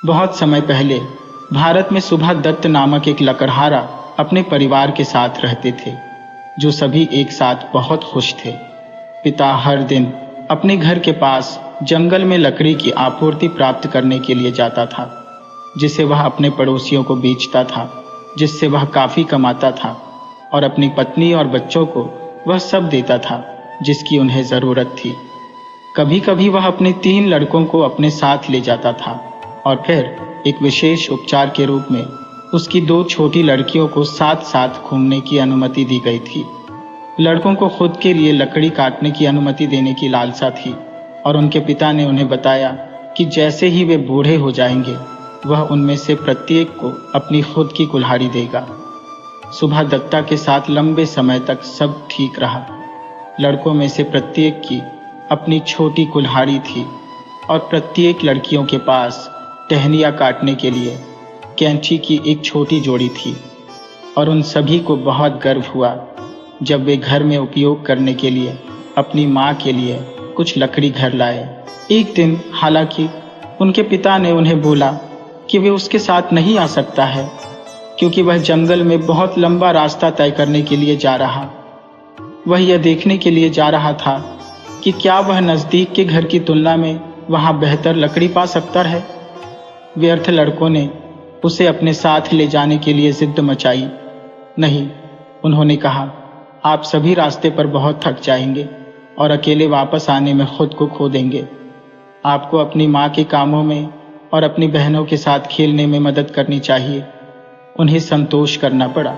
बहुत समय पहले भारत में सुभा दत्त नामक एक लकड़हारा अपने परिवार के साथ रहते थे, जो सभी एक साथ बहुत खुश थे। पिता हर दिन अपने घर के पास जंगल में लकड़ी की आपूर्ति प्राप्त करने के लिए जाता था, जिसे वह अपने पड़ोसियों को बेचता था, जिससे वह काफ़ी कमाता था और अपनी पत्नी और बच्चों को वह सब देता था जिसकी उन्हें ज़रूरत थी। कभी कभी वह अपने 3 लड़कों को अपने साथ ले जाता था और फिर एक विशेष उपचार के रूप में उसकी 2 छोटी लड़कियों को साथ साथ घूमने की अनुमति दी गई थी। लड़कों को खुद के लिए लकड़ी काटने की अनुमति देने की लालसा थी और उनके पिता ने उन्हें बताया कि जैसे ही वे बूढ़े हो जाएंगे वह उनमें से प्रत्येक को अपनी खुद की कुल्हाड़ी देगा। सुभा दत्ता के साथ लंबे समय तक सब ठीक रहा। लड़कों में से प्रत्येक की अपनी छोटी कुल्हाड़ी थी और प्रत्येक लड़कियों के पास टहनियाँ काटने के लिए कैंची की एक छोटी जोड़ी थी। और उन सभी को बहुत गर्व हुआ जब वे घर में उपयोग करने के लिए अपनी माँ के लिए कुछ लकड़ी घर लाए। एक दिन हालांकि उनके पिता ने उन्हें बोला कि वे उसके साथ नहीं आ सकता है, क्योंकि वह जंगल में बहुत लंबा रास्ता तय करने के लिए जा रहा। वह यह देखने के लिए जा रहा था कि क्या वह नज़दीक के घर की तुलना में वहाँ बेहतर लकड़ी पा सकता है। व्यर्थ लड़कों ने उसे अपने साथ ले जाने के लिए जिद मचाई। नहीं, उन्होंने कहा, आप सभी रास्ते पर बहुत थक जाएंगे और अकेले वापस आने में खुद को खो देंगे। आपको अपनी माँ के कामों में और अपनी बहनों के साथ खेलने में मदद करनी चाहिए। उन्हें संतोष करना पड़ा।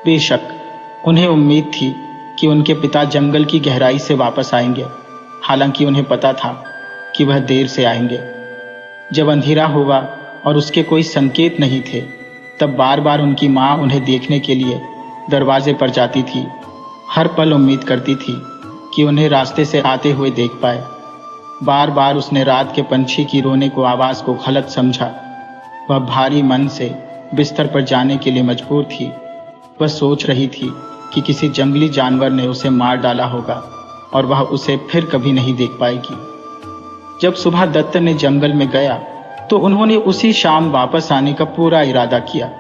बेशक उन्हें उम्मीद थी कि उनके पिता जंगल की गहराई से वापस आएंगे, हालांकि उन्हें पता था कि वह देर से आएंगे। जब अंधेरा हुआ और उसके कोई संकेत नहीं थे, तब बार बार उनकी माँ उन्हें देखने के लिए दरवाजे पर जाती थी। हर पल उम्मीद करती थी कि उन्हें रास्ते से आते हुए देख पाए। बार बार उसने रात के पंछी की रोने को आवाज़ को गलत समझा। वह भारी मन से बिस्तर पर जाने के लिए मजबूर थी। वह सोच रही थी कि किसी जंगली जानवर ने उसे मार डाला होगा और वह उसे फिर कभी नहीं देख पाएगी। जब सुभा दत्त ने जंगल में गया तो उन्होंने उसी शाम वापस आने का पूरा इरादा किया,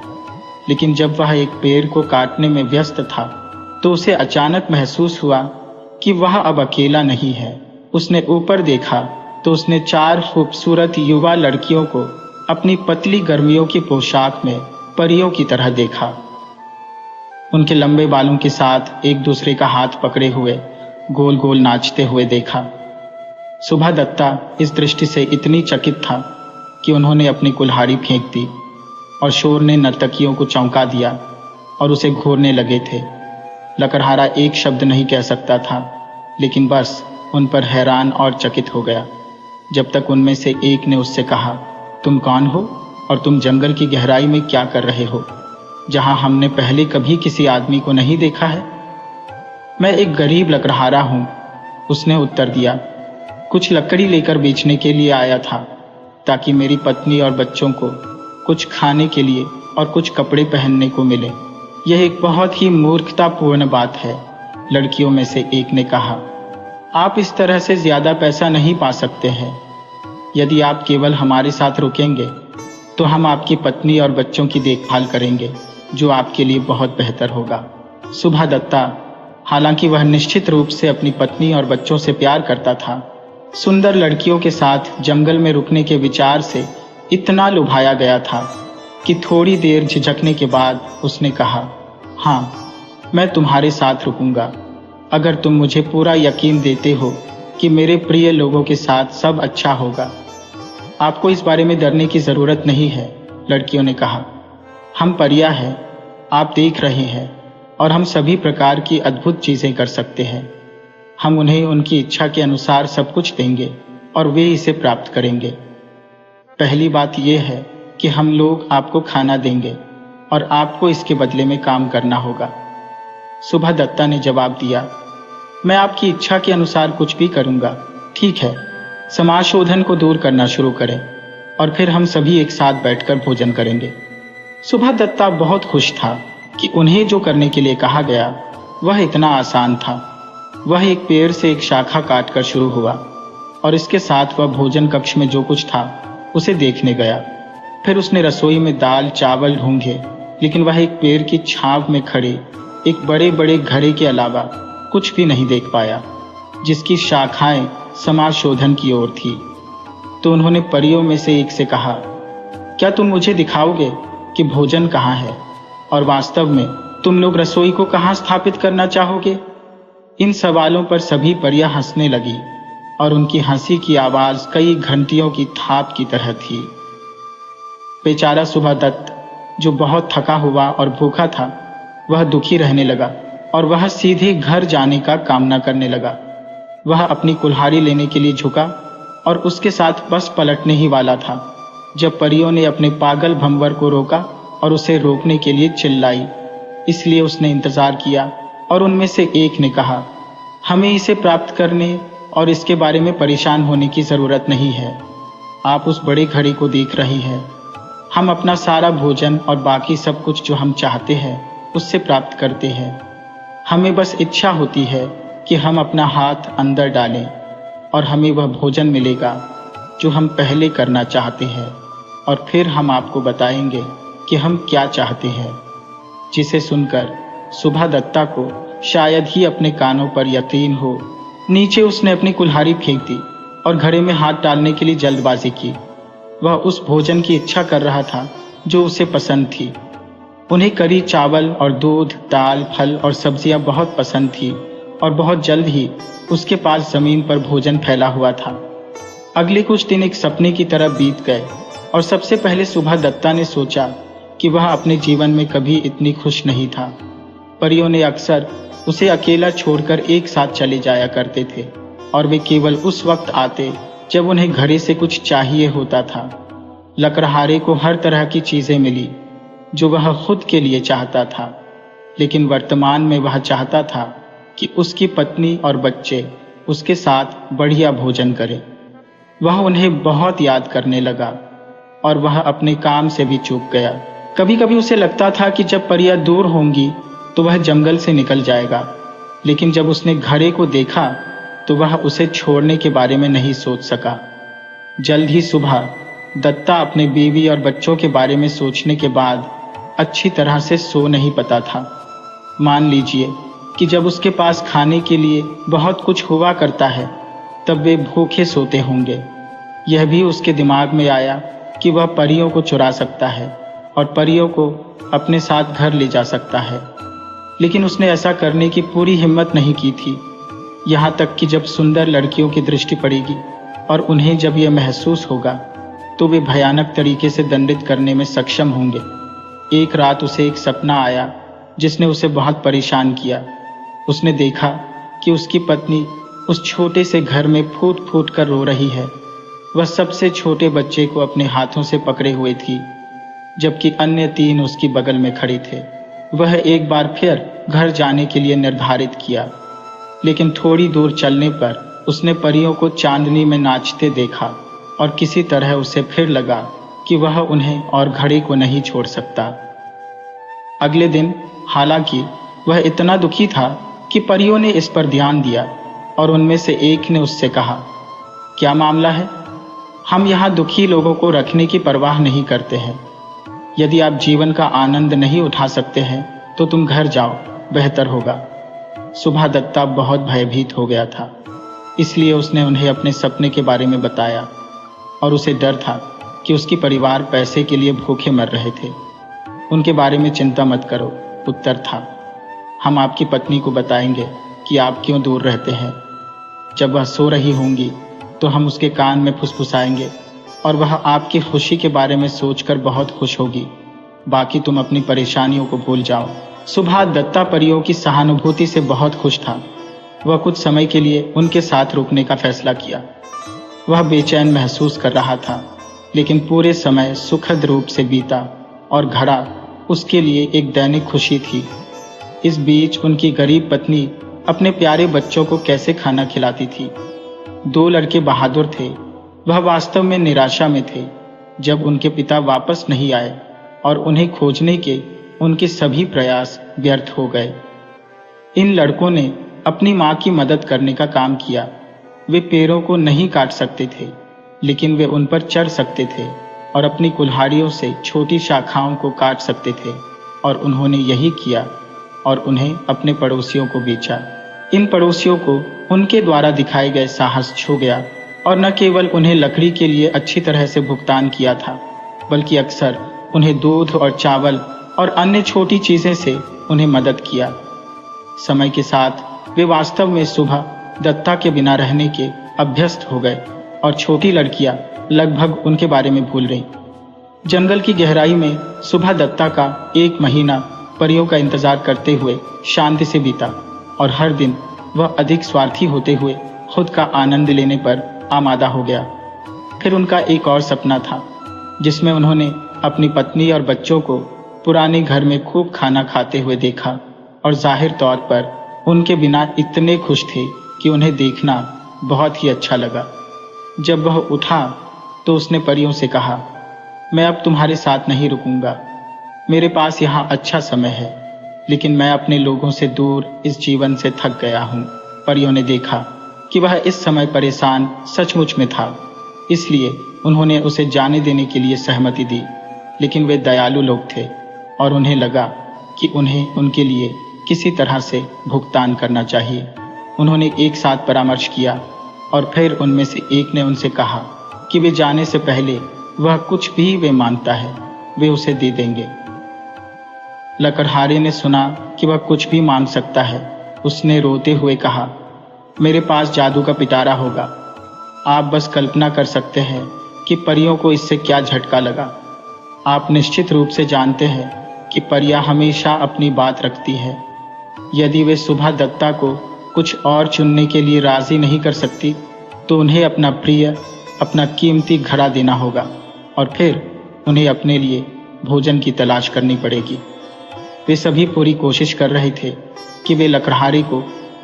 लेकिन जब वह एक पेड़ को काटने में व्यस्त था तो उसे अचानक महसूस हुआ कि वह अब अकेला नहीं है। उसने ऊपर देखा तो उसने 4 खूबसूरत युवा लड़कियों को अपनी पतली गर्मियों की पोशाक में परियों की तरह देखा। उनके लंबे बालों के साथ एक दूसरे का हाथ पकड़े हुए गोल गोल नाचते हुए देखा। सुभा दत्ता इस दृष्टि से इतनी चकित था कि उन्होंने अपनी कुल्हाड़ी फेंक दी और शोर ने नर्तकियों को चौंका दिया और उसे घूरने लगे थे। लकड़हारा एक शब्द नहीं कह सकता था, लेकिन बस उन पर हैरान और चकित हो गया, जब तक उनमें से एक ने उससे कहा, तुम कौन हो और तुम जंगल की गहराई में क्या कर रहे हो, जहां हमने पहले कभी किसी आदमी को नहीं देखा है। मैं एक गरीब लकड़हारा हूं, उसने उत्तर दिया। कुछ लकड़ी लेकर बेचने के लिए आया था, ताकि मेरी पत्नी और बच्चों को कुछ खाने के लिए और कुछ कपड़े पहनने को मिले। यह एक बहुत ही मूर्खतापूर्ण बात है, लड़कियों में से एक ने कहा। आप इस तरह से ज़्यादा पैसा नहीं पा सकते हैं। यदि आप केवल हमारे साथ रुकेंगे तो हम आपकी पत्नी और बच्चों की देखभाल करेंगे, जो आपके लिए बहुत बेहतर होगा। सुभा दत्ता, हालांकि वह निश्चित रूप से अपनी पत्नी और बच्चों से प्यार करता था, सुंदर लड़कियों के साथ जंगल में रुकने के विचार से इतना लुभाया गया था कि थोड़ी देर झिझकने के बाद उसने कहा, हाँ, मैं तुम्हारे साथ रुकूंगा, अगर तुम मुझे पूरा यकीन देते हो कि मेरे प्रिय लोगों के साथ सब अच्छा होगा। आपको इस बारे में डरने की ज़रूरत नहीं है, लड़कियों ने कहा। हम परियां हैं, आप देख रहे हैं, और हम सभी प्रकार की अद्भुत चीज़ें कर सकते हैं। हम उन्हें उनकी इच्छा के अनुसार सब कुछ देंगे और वे इसे प्राप्त करेंगे। पहली बात यह है कि हम लोग आपको खाना देंगे और आपको इसके बदले में काम करना होगा। सुभा दत्ता ने जवाब दिया, मैं आपकी इच्छा के अनुसार कुछ भी करूंगा। ठीक है, समाज शोधन को दूर करना शुरू करें और फिर हम सभी एक साथ बैठकर भोजन करेंगे। सुभा दत्ता बहुत खुश था कि उन्हें जो करने के लिए कहा गया वह इतना आसान था। वह एक पेड़ से एक शाखा काटकर शुरू हुआ और इसके साथ वह भोजन कक्ष में जो कुछ था उसे देखने गया। फिर उसने रसोई में दाल चावल ढूंढे, लेकिन वह एक पेड़ की छांव में खड़े एक बड़े बड़े घड़े के अलावा कुछ भी नहीं देख पाया, जिसकी शाखाएं समाज शोधन की ओर थी। तो उन्होंने परियों में से एक से कहा, क्या तुम मुझे दिखाओगे कि भोजन कहाँ है, और वास्तव में तुम लोग रसोई को कहाँ स्थापित करना चाहोगे? इन सवालों पर सभी परियां हंसने लगी, और उनकी हंसी की आवाज कई घंटियों की थाप की तरह थी। बेचारा सुबह दत्त, जो बहुत थका हुआ और भूखा था, वह दुखी रहने लगा और वह सीधे घर जाने का कामना करने लगा। वह अपनी कुल्हाड़ी लेने के लिए झुका और उसके साथ बस पलटने ही वाला था जब परियों ने अपने पागल भंवर को रोका और उसे रोकने के लिए चिल्लाई। इसलिए उसने इंतजार किया और उनमें से एक ने कहा, हमें इसे प्राप्त करने और इसके बारे में परेशान होने की जरूरत नहीं है। आप उस बड़े घड़े को देख रही हैं। हम अपना सारा भोजन और बाकी सब कुछ जो हम चाहते हैं उससे प्राप्त करते हैं। हमें बस इच्छा होती है कि हम अपना हाथ अंदर डालें और हमें वह भोजन मिलेगा जो हम पहले करना चाहते हैं, और फिर हम आपको बताएंगे कि हम क्या चाहते हैं। जिसे सुनकर सुबह दत्ता को शायद ही अपने कानों पर यकीन हो। नीचे उसने अपनी कुल्हाड़ी फेंक दी और घड़े में हाथ डालने के लिए जल्दबाजी की। वह उस भोजन की इच्छा कर रहा था जो उसे पसंद थी। उन्हें करी चावल और दूध, दाल, फल और सब्जियां बहुत पसंद थी, और बहुत जल्द ही उसके पास जमीन पर भोजन फैला हुआ था। अगले कुछ दिन एक सपने की तरह बीत गए, और सबसे पहले सुबह दत्ता ने सोचा कि वह अपने जीवन में कभी इतनी खुश नहीं था। परियों ने अक्सर उसे अकेला छोड़कर एक साथ चले जाया करते थे, और वे केवल उस वक्त आते जब उन्हें घरे से कुछ चाहिए होता था। लकड़हारे को हर तरह की चीजें मिली जो वह खुद के लिए चाहता था, लेकिन वर्तमान में वह चाहता था कि उसकी पत्नी और बच्चे उसके साथ बढ़िया भोजन करें। वह उन्हें बहुत याद करने लगा और वह अपने काम से भी चूक गया। कभी कभी उसे लगता था कि जब परियां दूर होंगी तो वह जंगल से निकल जाएगा, लेकिन जब उसने घड़े को देखा तो वह उसे छोड़ने के बारे में नहीं सोच सका। जल्द ही सुबह दत्ता अपने बीवी और बच्चों के बारे में सोचने के बाद अच्छी तरह से सो नहीं पाता था। मान लीजिए कि जब उसके पास खाने के लिए बहुत कुछ हुआ करता है तब वे भूखे सोते होंगे। यह भी उसके दिमाग में आया कि वह परियों को चुरा सकता है और परियों को अपने साथ घर ले जा सकता है, लेकिन उसने ऐसा करने की पूरी हिम्मत नहीं की थी। यहाँ तक कि जब सुंदर लड़कियों की दृष्टि पड़ेगी और उन्हें जब यह महसूस होगा तो वे भयानक तरीके से दंडित करने में सक्षम होंगे। एक रात उसे एक सपना आया जिसने उसे बहुत परेशान किया। उसने देखा कि उसकी पत्नी उस छोटे से घर में फूट फूट कर रो रही है। वह सबसे छोटे बच्चे को अपने हाथों से पकड़े हुए थी, जबकि अन्य 3 उसकी बगल में खड़े थे। वह एक बार फिर घर जाने के लिए निर्धारित किया, लेकिन थोड़ी दूर चलने पर उसने परियों को चांदनी में नाचते देखा और किसी तरह उसे फिर लगा कि वह उन्हें और घड़े को नहीं छोड़ सकता। अगले दिन हालांकि वह इतना दुखी था कि परियों ने इस पर ध्यान दिया और उनमें से एक ने उससे कहा, क्या मामला है? हम यहाँ दुखी लोगों को रखने की परवाह नहीं करते हैं। यदि आप जीवन का आनंद नहीं उठा सकते हैं तो तुम घर जाओ, बेहतर होगा। सुबह दत्ता बहुत भयभीत हो गया था, इसलिए उसने उन्हें अपने सपने के बारे में बताया, और उसे डर था कि उसकी परिवार पैसे के लिए भूखे मर रहे थे। उनके बारे में चिंता मत करो, उत्तर था। हम आपकी पत्नी को बताएंगे कि आप क्यों दूर रहते हैं। जब वह सो रही होंगी तो हम उसके कान में फुसफुसाएंगे और वह आपकी खुशी के बारे में सोचकर बहुत खुश होगी। बाकी तुम अपनी परेशानियों को भूल जाओ। सुबह दत्ता परियों की सहानुभूति से बहुत खुश था। वह कुछ समय के लिए उनके साथ रुकने का फैसला किया। वह बेचैन महसूस कर रहा था, लेकिन पूरे समय सुखद रूप से बीता और घड़ा उसके लिए एक दैनिक खुशी थी। इस बीच उनकी गरीब पत्नी अपने प्यारे बच्चों को कैसे खाना खिलाती थी। 2 लड़के बहादुर थे। वह वास्तव में निराशा में थे जब उनके पिता वापस नहीं आए और उन्हें खोजने के उनके सभी प्रयास व्यर्थ हो गए। इन लड़कों ने अपनी माँ की मदद करने का काम किया। वे पेड़ों को नहीं काट सकते थे, लेकिन वे उन पर चढ़ सकते थे और अपनी कुल्हाड़ियों से छोटी शाखाओं को काट सकते थे। और उन्होंने यही किया और उन्हें अपने पड़ोसियों को बेचा। इन पड़ोसियों को उनके द्वारा दिखाए गए साहस छू गया और न केवल उन्हें लकड़ी के लिए अच्छी तरह से भुगतान किया था, बल्कि अक्सर उन्हें दूध और चावल और अन्य छोटी चीज़ें से उन्हें मदद किया। समय के साथ वे वास्तव में सुभा दत्ता के बिना रहने के अभ्यस्त हो गए और छोटी लड़कियां लगभग उनके बारे में भूल गईं। जंगल की गहराई में सुभा दत्ता का 1 महीना परियों का इंतजार करते हुए शांति से बीता और हर दिन वह अधिक स्वार्थी होते हुए खुद का आनंद लेने पर आमादा हो गया। फिर उनका एक और सपना था जिसमें उन्होंने अपनी पत्नी और बच्चों को पुराने घर में खूब खाना खाते हुए देखा और जाहिर तौर पर उनके बिना इतने खुश थे कि उन्हें देखना बहुत ही अच्छा लगा। जब वह उठा तो उसने परियों से कहा, मैं अब तुम्हारे साथ नहीं रुकूंगा। मेरे पास यहाँ अच्छा समय है, लेकिन मैं अपने लोगों से दूर इस जीवन से थक गया हूँ। परियों ने देखा कि वह इस समय परेशान सचमुच में था, इसलिए उन्होंने उसे जाने देने के लिए सहमति दी। लेकिन वे दयालु लोग थे और उन्हें लगा कि उन्हें उनके लिए किसी तरह से भुगतान करना चाहिए। उन्होंने एक साथ परामर्श किया और फिर उनमें से एक ने उनसे कहा कि वे जाने से पहले वह कुछ भी वे मांगता है वे उसे दे देंगे। लकड़हारे ने सुना कि वह कुछ भी मांग सकता है। उसने रोते हुए कहा, मेरे पास जादू का पिटारा होगा। आप बस कल्पना कर सकते हैं कि परियों को इससे क्या झटका लगा। आप निश्चित रूप से जानते हैं कि परियां हमेशा अपनी बात रखती है। यदि वे सुभा दत्ता को कुछ और चुनने के लिए राजी नहीं कर सकती तो उन्हें अपना प्रिय, अपना कीमती घड़ा देना होगा और फिर उन्हें अपने लिए भोजन की तलाश करनी पड़ेगी। वे सभी पूरी कोशिश कर रहे थे कि वे लकड़हारे को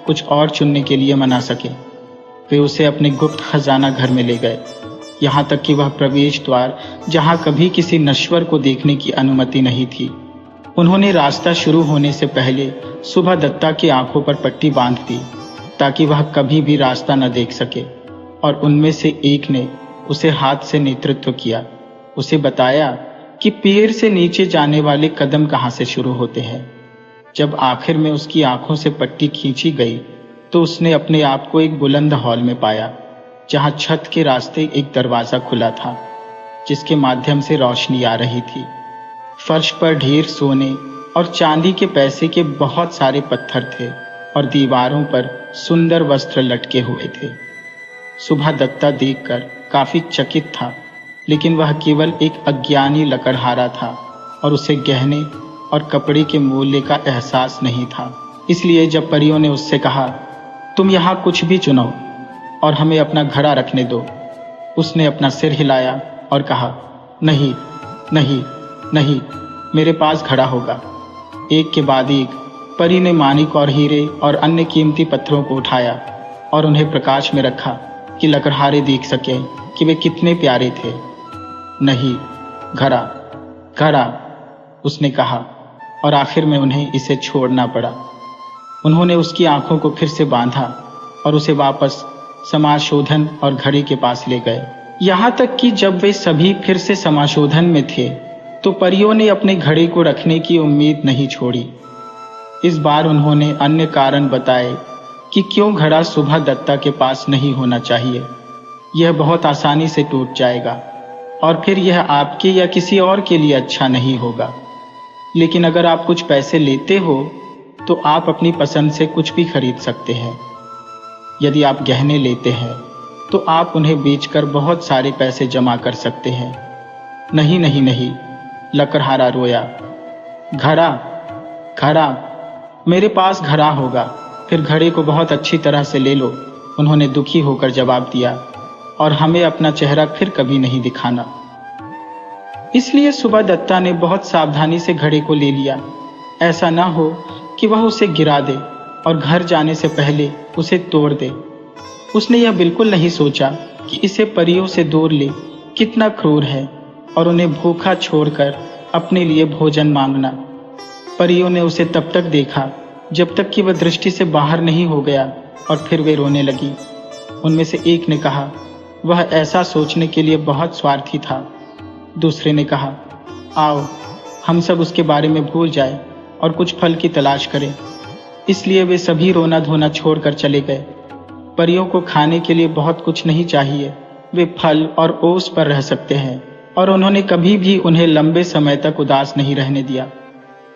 कुछ और चुनने के लिए मना सके। वे उसे अपने गुप्त खजाना घर में ले गए, यहाँ तक कि वह प्रवेश द्वार जहाँ कभी किसी नश्वर को देखने की अनुमति नहीं थी। उन्होंने रास्ता शुरू होने से पहले सुभा दत्ता की आंखों पर पट्टी बांध दी ताकि वह कभी भी रास्ता न देख सके, और उनमें से एक ने उसे हाथ से नेतृत्व किया। उसे बताया कि पेड़ से नीचे जाने वाले कदम कहाँ से शुरू होते हैं। जब आखिर में उसकी आंखों से पट्टी खींची गई तो उसने अपने आप को एक बुलंद हॉल में पाया जहाँ छत के रास्ते एक दरवाज़ा खुला था जिसके माध्यम से रोशनी आ रही थी। फर्श पर ढेर सोने और चांदी के पैसे के बहुत सारे पत्थर थे और दीवारों पर सुंदर वस्त्र लटके हुए थे। सुभा दत्ता देखकर काफी चकित था, लेकिन वह केवल एक अज्ञानी लकड़हारा था और उसे गहने और कपड़े के मूल्य का एहसास नहीं था। इसलिए जब परियों ने उससे कहा, तुम यहाँ कुछ भी चुनो और हमें अपना घड़ा रखने दो, उसने अपना सिर हिलाया और कहा, नहीं नहीं नहीं, मेरे पास घड़ा होगा। एक के बाद एक परी ने मानिक और हीरे और अन्य कीमती पत्थरों को उठाया और उन्हें प्रकाश में रखा कि लकड़हारे देख सके कि वे कितने प्यारे थे। नहीं, घड़ा घड़ा, उसने कहा, और आखिर में उन्हें इसे छोड़ना पड़ा। उन्होंने उसकी आंखों को फिर से बांधा और उसे वापस समाशोधन और घड़ी के पास ले गए। यहाँ तक कि जब वे सभी फिर से समाशोधन में थे तो परियों ने अपने घड़े को रखने की उम्मीद नहीं छोड़ी। इस बार उन्होंने अन्य कारण बताए कि क्यों घड़ा सुभा दत्ता के पास नहीं होना चाहिए। यह बहुत आसानी से टूट जाएगा और फिर यह आपके या किसी और के लिए अच्छा नहीं होगा। लेकिन अगर आप कुछ पैसे लेते हो तो आप अपनी पसंद से कुछ भी खरीद सकते हैं। यदि आप गहने लेते हैं तो आप उन्हें बेचकर बहुत सारे पैसे जमा कर सकते हैं। नहीं नहीं नहीं, लकड़हारा रोया। घड़ा घड़ा, मेरे पास घड़ा होगा, फिर घड़े को बहुत अच्छी तरह से ले लो, उन्होंने दुखी होकर जवाब दिया, और हमें अपना चेहरा फिर कभी नहीं दिखाना। इसलिए सुभा दत्ता ने बहुत सावधानी से घड़े को ले लिया, ऐसा ना हो कि वह उसे गिरा दे और घर जाने से पहले उसे तोड़ दे। उसने यह बिल्कुल नहीं सोचा कि इसे परियों से दूर ले कितना क्रूर है और उन्हें भूखा छोड़कर अपने लिए भोजन मांगना। परियों ने उसे तब तक देखा जब तक कि वह दृष्टि से बाहर नहीं हो गया और फिर वे रोने लगी। उनमें से एक ने कहा, वह ऐसा सोचने के लिए बहुत स्वार्थी था। दूसरे ने कहा, आओ हम सब उसके बारे में भूल जाए और कुछ फल की तलाश करें। इसलिए वे सभी रोना धोना छोड़कर चले गए। परियों को खाने के लिए बहुत कुछ नहीं चाहिए, वे फल और ओस पर रह सकते हैं, और उन्होंने कभी भी उन्हें लंबे समय तक उदास नहीं रहने दिया।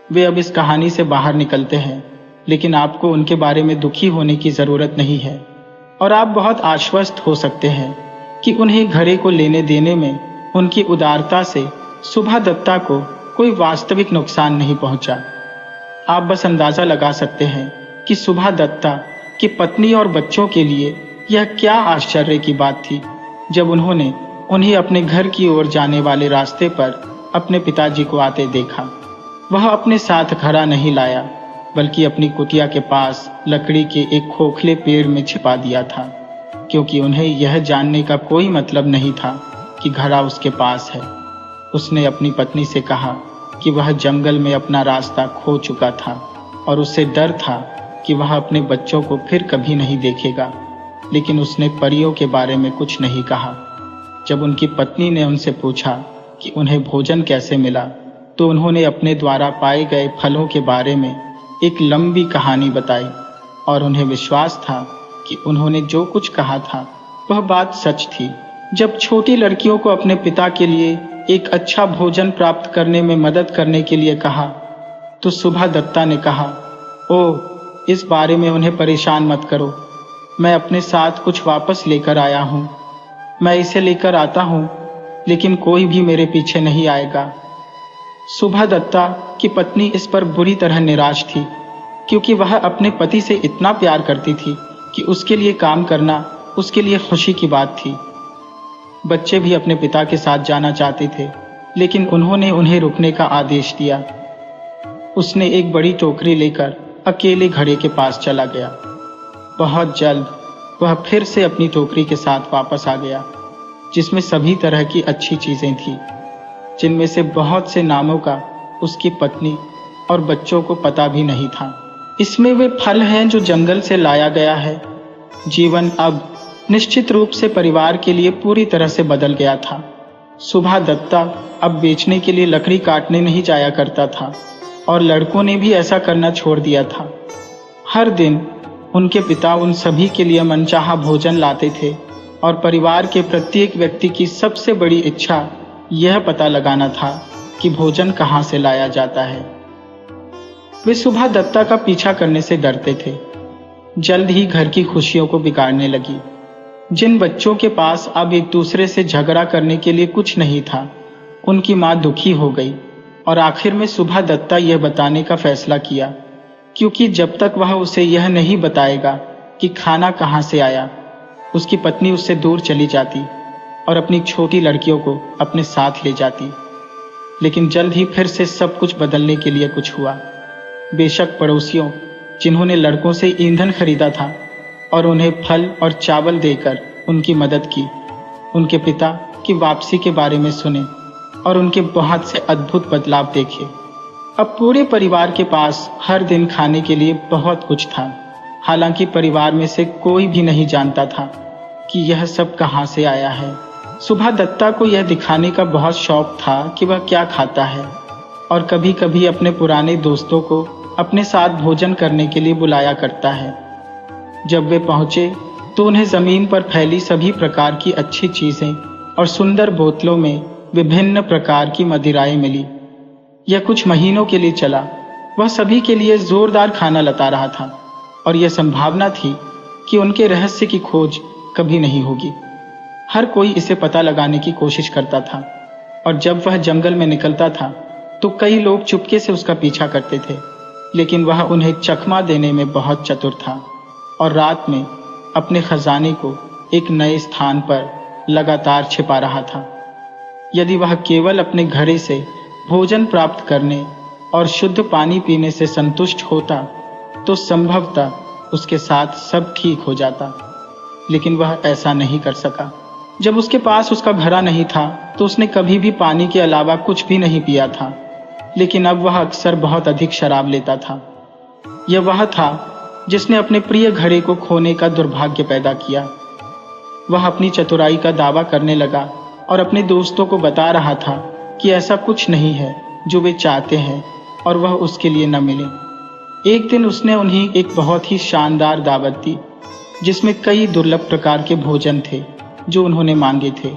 वे अब इस कहानी से बाहर निकलते हैं, लेकिन आपको उनके बारे में दुखी होने की जरूरत नहीं है, और आप बहुत आश्वस्त हो सकते हैं कि उन्हें घरे को लेने देने में उनकी उदारता से सुभा दत्ता को कोई वास्तविक नुकसान नहीं पहुंचा। आप बस अंदाजा लगा सकते हैं कि सुभा दत्ता की पत्नी और बच्चों के लिए यह क्या आश्चर्य की बात थी जब उन्होंने उन्हें अपने घर की ओर जाने वाले रास्ते पर अपने पिताजी को आते देखा। वह अपने साथ घड़ा नहीं लाया, बल्कि अपनी कुटिया के पास लकड़ी के एक खोखले पेड़ में छिपा दिया था, क्योंकि उन्हें यह जानने का कोई मतलब नहीं था कि घड़ा उसके पास है। उसने अपनी पत्नी से कहा कि वह जंगल में अपना रास्ता खो चुका था और उसे डर था कि वह अपने बच्चों को फिर कभी नहीं देखेगा, लेकिन उसने परियों के बारे में कुछ नहीं कहा। जब उनकी पत्नी ने उनसे पूछा कि उन्हें भोजन कैसे मिला, तो उन्होंने अपने द्वारा पाए गए फलों के बारे में एक लंबी कहानी बताई, और उन्हें विश्वास था कि उन्होंने जो कुछ कहा था वह बात सच थी। जब छोटी लड़कियों को अपने पिता के लिए एक अच्छा भोजन प्राप्त करने में मदद करने के लिए कहा, तो सुभा दत्ता ने कहा, ओह, इस बारे में उन्हें परेशान मत करो, मैं अपने साथ कुछ वापस लेकर आया हूँ। मैं इसे लेकर आता हूँ, लेकिन कोई भी मेरे पीछे नहीं आएगा। सुभा दत्ता की पत्नी इस पर बुरी तरह निराश थी, क्योंकि वह अपने पति से इतना प्यार करती थी कि उसके लिए काम करना उसके लिए खुशी की बात थी। बच्चे भी अपने पिता के साथ जाना चाहते थे, लेकिन उन्होंने उन्हें रुकने का आदेश दिया। उसने एक बड़ी टोकरी लेकर अकेले घड़े के पास चला गया। बहुत जल्द वह फिर से अपनी टोकरी के साथ वापस आ गया, जिसमें सभी तरह की अच्छी चीजें थीं, जिनमें से बहुत से नामों का उसकी पत्नी और बच्चों को पता भी नहीं था। इसमें वे फल हैं जो जंगल से लाया गया है। जीवन अब निश्चित रूप से परिवार के लिए पूरी तरह से बदल गया था। सुभा दत्ता अब बेचने के लिए लकड़ी काटने नहीं जाया करता था, और लड़कों ने भी ऐसा करना छोड़ दिया था। हर दिन उनके पिता उन सभी के लिए मनचाहा भोजन लाते थे, और परिवार के प्रत्येक व्यक्ति की सबसे बड़ी इच्छा यह पता लगाना था कि भोजन कहाँ से लाया जाता है। वे सुभा दत्ता का पीछा करने से डरते थे। जल्द ही घर की खुशियों को बिगाड़ने लगी। जिन बच्चों के पास अब एक दूसरे से झगड़ा करने के लिए कुछ नहीं था, उनकी मां दुखी हो गई, और आखिर में सुभा दत्ता यह बताने का फैसला किया, क्योंकि जब तक वह उसे यह नहीं बताएगा कि खाना कहाँ से आया, उसकी पत्नी उससे दूर चली जाती और अपनी छोटी लड़कियों को अपने साथ ले जाती। लेकिन जल्द ही फिर से सब कुछ बदलने के लिए कुछ हुआ। बेशक पड़ोसियों, जिन्होंने लड़कों से ईंधन खरीदा था और उन्हें फल और चावल देकर उनकी मदद की, उनके पिता की वापसी के बारे में सुने और उनके बहुत से अद्भुत बदलाव देखे। अब पूरे परिवार के पास हर दिन खाने के लिए बहुत कुछ था। हालांकि परिवार में से कोई भी नहीं जानता था कि यह सब कहाँ से आया है। सुभा दत्ता को यह दिखाने का बहुत शौक था कि वह क्या खाता है, और कभी कभी अपने पुराने दोस्तों को अपने साथ भोजन करने के लिए बुलाया करता है। जब वे पहुंचे तो उन्हें जमीन पर फैली सभी प्रकार की अच्छी चीजें और सुंदर बोतलों में विभिन्न प्रकार की मदिराएं मिली। यह कुछ महीनों के लिए चला। वह सभी के लिए जोरदार खाना लता रहा था, और यह संभावना थी कि उनके रहस्य की खोज कभी नहीं होगी। हर कोई इसे पता लगाने की कोशिश करता था, और जब वह जंगल में निकलता था तो कई लोग चुपके से उसका पीछा करते थे, लेकिन वह उन्हें चकमा देने में बहुत चतुर था, और रात में अपने खजाने को एक नए स्थान पर लगातार छिपा रहा था। यदि वह केवल अपने घड़े से भोजन प्राप्त करने और शुद्ध पानी पीने से संतुष्ट होता तो संभवतः उसके साथ सब ठीक हो जाता, लेकिन वह ऐसा नहीं कर सका। जब उसके पास उसका घड़ा नहीं था तो उसने कभी भी पानी के अलावा कुछ भी नहीं पिया था, लेकिन अब वह अक्सर बहुत अधिक शराब लेता था। यह वह था जिसने अपने प्रिय घड़े को खोने का दुर्भाग्य पैदा किया। वह अपनी चतुराई का दावा करने लगा और अपने दोस्तों को बता रहा था कि ऐसा कुछ नहीं है जो वे चाहते हैं और वह उसके लिए न मिले। एक दिन उसने उन्हें एक बहुत ही शानदार दावत दी जिसमें कई दुर्लभ प्रकार के भोजन थे जो उन्होंने मांगे थे,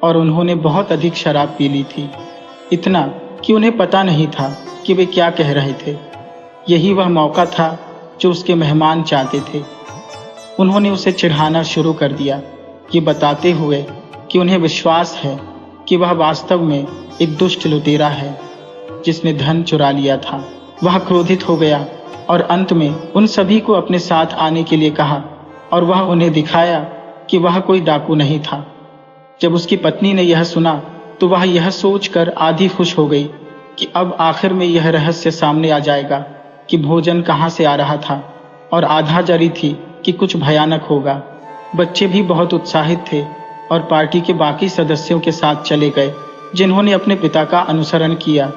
और उन्होंने बहुत अधिक शराब पी ली थी, इतना कि उन्हें पता नहीं था कि वे क्या कह रहे थे। यही वह मौका था जो उसके मेहमान चाहते थे। उन्होंने उसे चिढ़ाना शुरू कर दिया, ये बताते हुए कि उन्हें विश्वास है कि वह वास्तव में एक दुष्ट लुटेरा है जिसने धन चुरा लिया था। वह क्रोधित हो गया और अंत में उन सभी को अपने साथ आने के लिए कहा और वह उन्हें दिखाया कि वह कोई डाकू नहीं था। जब उसकी पत्नी ने यह सुना तो वह यह सोचकर आधी खुश हो गई कि अब आखिर में यह रहस्य सामने आ जाएगा कि भोजन कहाँ से आ रहा था, और आधा जरी थी कि कुछ भयानक होगा। बच्चे भी बहुत उत्साहित थे और पार्टी के बाकी सदस्यों के साथ चले गए जिन्होंने अपने पिता का अनुसरण किया।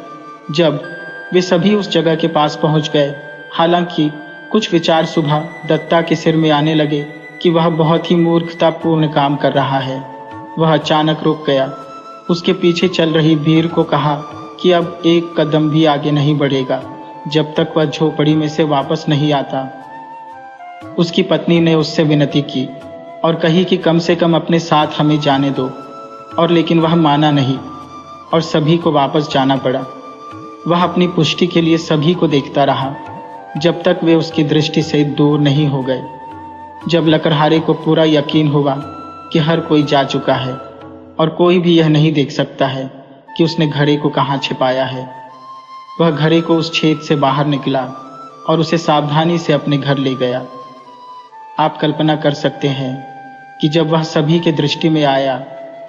जब वे सभी उस जगह के पास पहुंच गए, हालांकि कुछ विचार सुबह दत्ता के सिर में आने लगे कि वह बहुत ही मूर्खतापूर्ण काम कर रहा है। वह अचानक रुक गया, उसके पीछे चल रही भीड़ को कहा कि अब एक कदम भी आगे नहीं बढ़ेगा जब तक वह झोपड़ी में से वापस नहीं आता। उसकी पत्नी ने उससे विनती की और कही कि कम से कम अपने साथ हमें जाने दो, और लेकिन वह माना नहीं और सभी को वापस जाना पड़ा। वह अपनी पुष्टि के लिए सभी को देखता रहा जब तक वे उसकी दृष्टि से दूर नहीं हो गए। जब लकड़हारे को पूरा यकीन हुआ कि हर कोई जा चुका है और कोई भी यह नहीं देख सकता है कि उसने घड़े को कहाँ छिपाया है, वह घड़े को उस छेद से बाहर निकला और उसे सावधानी से अपने घर ले गया। आप कल्पना कर सकते हैं कि जब वह सभी के दृष्टि में आया